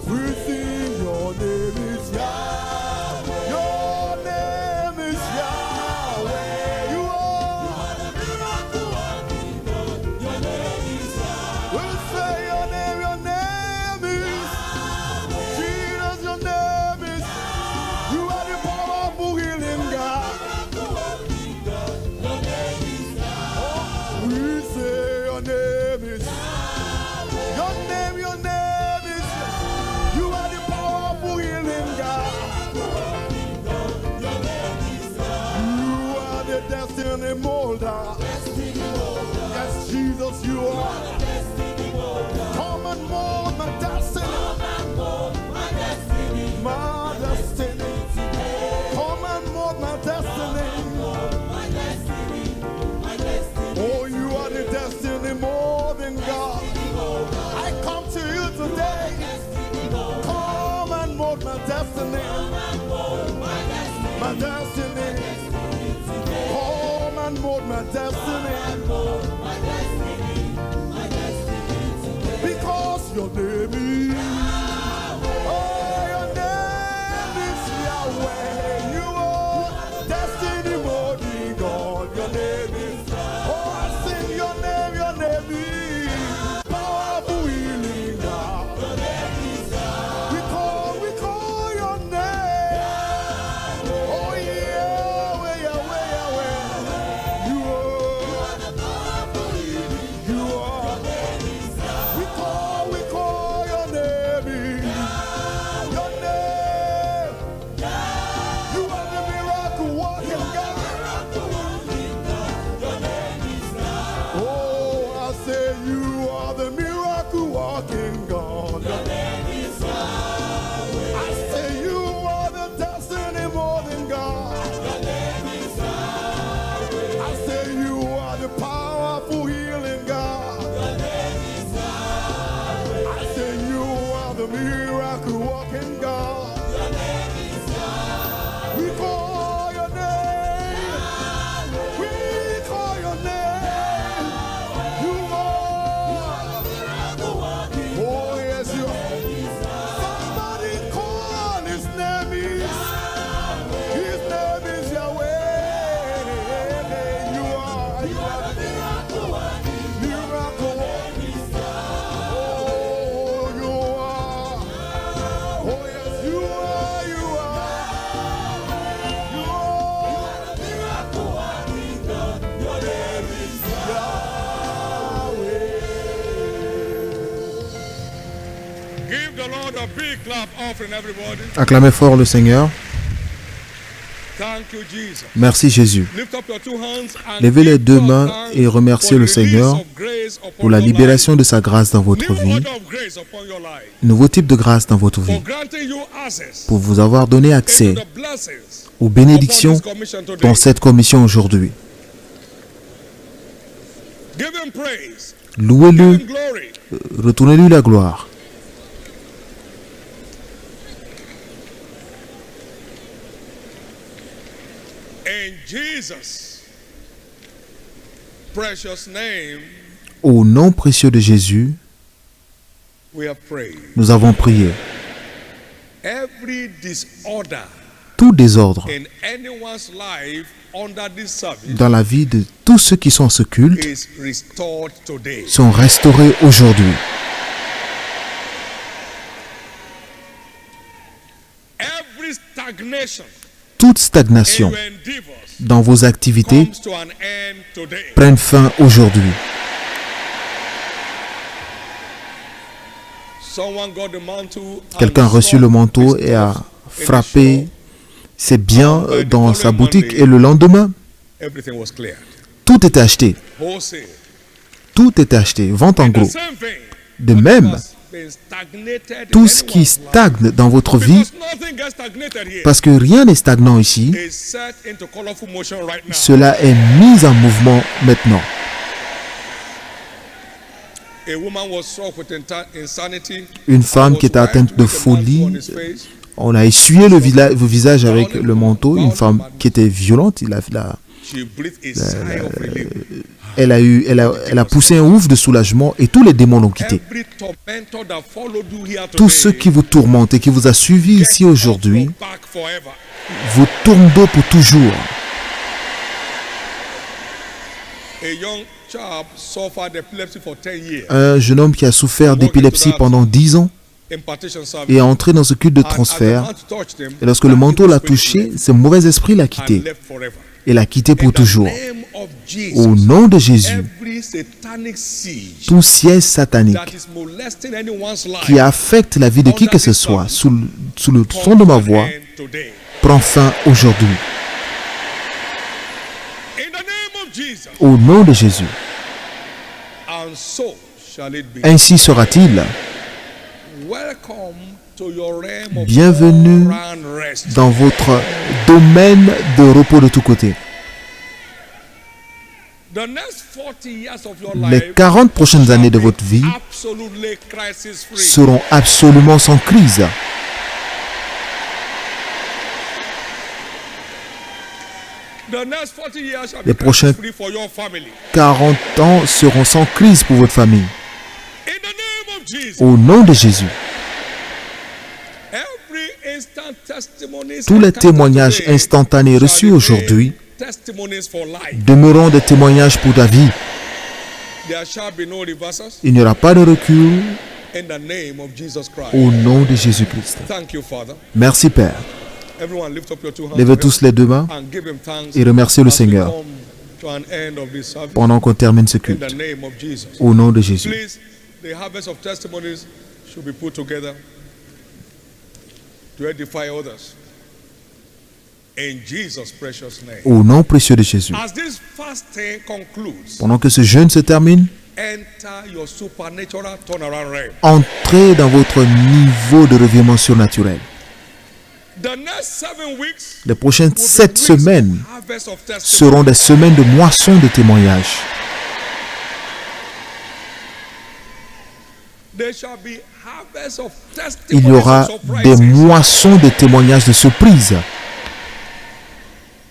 We sing your name is Yahweh. Your name is Yahweh. You are the miracle working God. Your name is Yahweh. We say your name is Jesus. Your name is. You are the powerful healing God. We say your name is. Your name is. You are the powerful healing God. You are the destiny molder. Yes, Jesus, you are. Come and mold my destiny. My destiny. Come and mold my destiny. Oh, you are the destiny molding God. I come to you today. Come and mold my destiny. My destiny. Come and mold my destiny. Because your name is. Oh, your name is Yahweh. You are destiny molding God. Your name is. Oh, I sing your name is. Powerful healing God. We call your name. Oh Yahweh, Yahweh, Yahweh. You are the powerful healing. You are. We call your name. big clap offering, everybody. Acclamez fort le Seigneur. Thank you, Jesus. Merci Jésus. Lift up your two hands and Levez les give deux God mains thanks et remerciez for le the Seigneur release of grace upon pour la your libération life. de sa grâce dans votre New vie, order of grace upon your life. nouveau type de grâce dans votre vie, For granting you access pour vous avoir donné accès into the blessings aux upon bénédictions this commission today. dans cette commission aujourd'hui. Give him praise. Give Louez-le, him glory. retournez-lui la gloire. In Jesus' precious name, Au nom précieux de Jésus, we have prayed. nous avons prié. Every disorder Tout désordre in anyone's life under this service dans la vie de tous ceux qui sont en ce culte is restored today. sont restaurés aujourd'hui. Every stagnation Toute in stagnation your endeavors dans vos activités comes to an end today. prenne fin aujourd'hui. Someone got the mantle and Quelqu'un a reçu le manteau et a frappé ses biens dans sa boutique et le lendemain, everything was cleared. tout était acheté. Wholesale. Tout était acheté. Vente en The gros. same thing. De même, has been stagnated tout in ce qui anyone's life. stagne dans votre vie, Because nothing gets stagnated here. parce que rien n'est stagnant ici, Is set into colorful motion right now. cela est mis en mouvement maintenant. A woman was struck with insanity. Une femme qui était atteinte de folie, on a essuyé le visage avec le manteau. Une femme qui était violente, She breathed a sigh of relief. elle a poussé un ouf de soulagement et tous les démons l'ont quitté. Every tormentor that followed you here Tous today, ceux qui vous tourmentent et qui vous a suivi ici aujourd'hui, go back forever. vous tournent dos pour toujours. A young chap suffered epilepsy for 10 years. Un jeune homme qui a souffert d'épilepsie pendant 10 ans Impartation service. est entré dans ce culte de And as the transfert. man touched him, Et lorsque le that manteau evil l'a spirit touché, left ce mauvais esprit l'a and quitté. left forever. Et l'a quitté In pour the toujours. name of Jesus, Au nom de Jésus, every satanic siege tout siège satanique that is molesting anyone's life qui affecte la vie de qui que ce soit, sous le son de ma voix, end today. prend fin aujourd'hui. In the name of Jesus, Au nom de Jésus. and so shall it be. Ainsi sera-t-il. Welcome to your realm of Bienvenue all-round rest. dans votre domaine de repos de tous côtés. The next 40 years of your Les life 40 prochaines années de shall votre be vie absolutely crisis free. seront absolument sans crise. The next 40 years shall Les be prochains- crisis free for your family. 40 ans seront sans crise pour votre famille. In the name of Jesus, Au nom de Jésus. every instant testimonies Tous les encountered témoignages today instantanés shall reçus remain aujourd'hui testimonies for life. demeureront des témoignages pour ta vie. There shall be no reversals Il n'y aura pas de recul in the name of Jesus Christ. au nom de Jésus-Christ. Thank you, Father. Merci Père. Everyone lift up your two hands Levez tous les deux mains and give him thanks et remerciez le as we Seigneur come to an end of this service. pendant qu'on termine ce In the culte. name of Jesus. Au nom de Jésus. Please, the harvest of testimonies should be put together to edify others. In Jesus' precious name. Au nom précieux de Jésus. As this fasting concludes, Pendant que ce jeûne se termine, enter your supernatural turnaround realm. entrez dans votre niveau de revirement surnaturel. The next 7 weeks Les prochaines will be 7 weeks semaines of harvest of testimonies. seront des semaines de moisson de témoignages. There shall be harvest of Il y testimonies aura and des surprises. moissons de témoignages de surprise.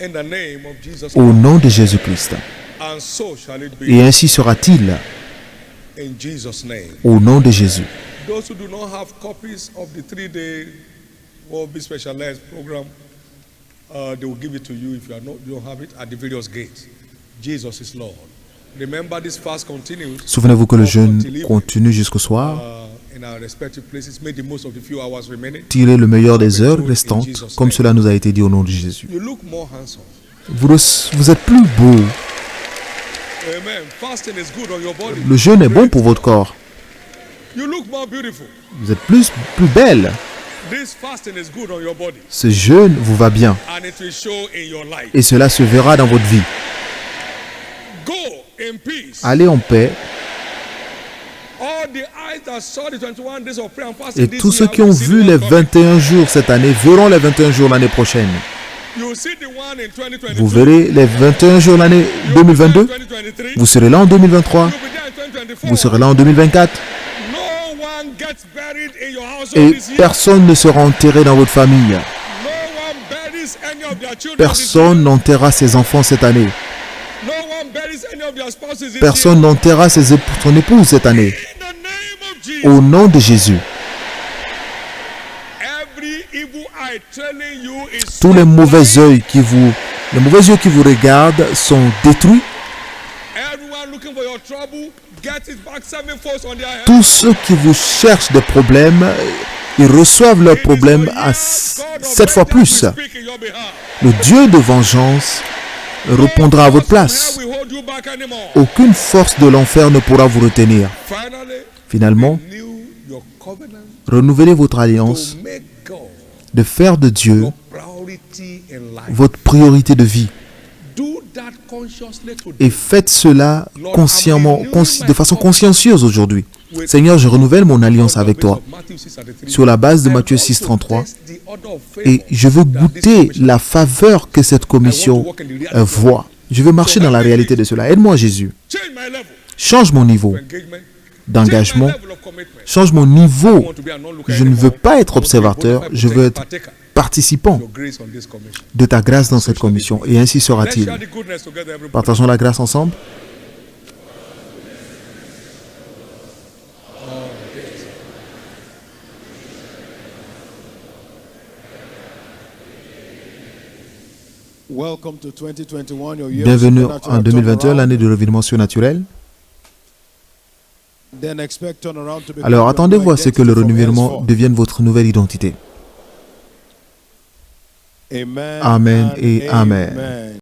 In the name of Jesus Au Christ. nom de Jésus-Christ. And so shall it be. Et ainsi sera-t-il. In Jesus' name. Au nom de Jésus. Those who do not have copies of the 3-day World Be Specialized program, they will give it to you if you don't have it at the various gates. Jesus is Lord. Remember, this fast continues Souvenez-vous que le jeûne continue jusqu'au soir. in our respective places. Make the most of the few hours remaining. Tirez le meilleur des heures restantes, comme cela nous a été dit au nom de Jésus. You look more handsome. Vous êtes plus beau. Amen. Fasting is good on your body. Le jeûne est bon pour votre corps. You look more beautiful. Vous êtes plus belle. This fasting is good on your body. Ce jeûne vous va bien. And it will show in your life. Et cela se verra dans votre vie. Go in peace. Allez en paix. All the eyes that saw the 21 days of prayer and fasting Et this tous ceux year qui ont will see vu the les one coming. 21 jours cette année verront les 21 jours l'année prochaine. You will see the one in 2022. Vous verrez les 21 jours l'année 2022. 2023. Vous serez là en 2023. You'll be there in 2024. Vous serez là en 2024. No one gets buried in your household Et this year. personne ne sera enterré dans votre famille. No one buries any of their children this Personne year. n'enterrera ses enfants cette année. No one buries any of their spouses this Personne year. n'enterrera son épouse cette année. In the name of Jesus. Au nom de Jésus. Every evil eye telling you is Tous les mauvais yeux qui vous regardent sont détruits. everyone looking for your trouble, get it back sevenfold on their head. Tous ceux qui vous cherchent des problèmes, ils reçoivent leurs problèmes à 7 fois plus. Le Dieu de vengeance répondra à votre place. Aucune force de l'enfer ne pourra vous retenir. Finalement, renouvelez votre alliance de faire de Dieu votre priorité de vie. Et faites cela consciemment, de façon consciencieuse aujourd'hui. Seigneur, je renouvelle mon alliance avec toi sur la base de Matthieu 6,33 et je veux goûter la faveur que cette commission voit. Je veux marcher dans la réalité de cela. Aide-moi, Jésus. Change mon niveau d'engagement. Change mon niveau. Je ne veux pas être observateur, je veux être participant de ta grâce dans cette commission. Et ainsi sera-t-il. Partageons la grâce ensemble. Bienvenue en 2021, l'année du revirement surnaturel. Alors attendez-vous à ce que le renouvellement devienne votre nouvelle identité. Amen et Amen.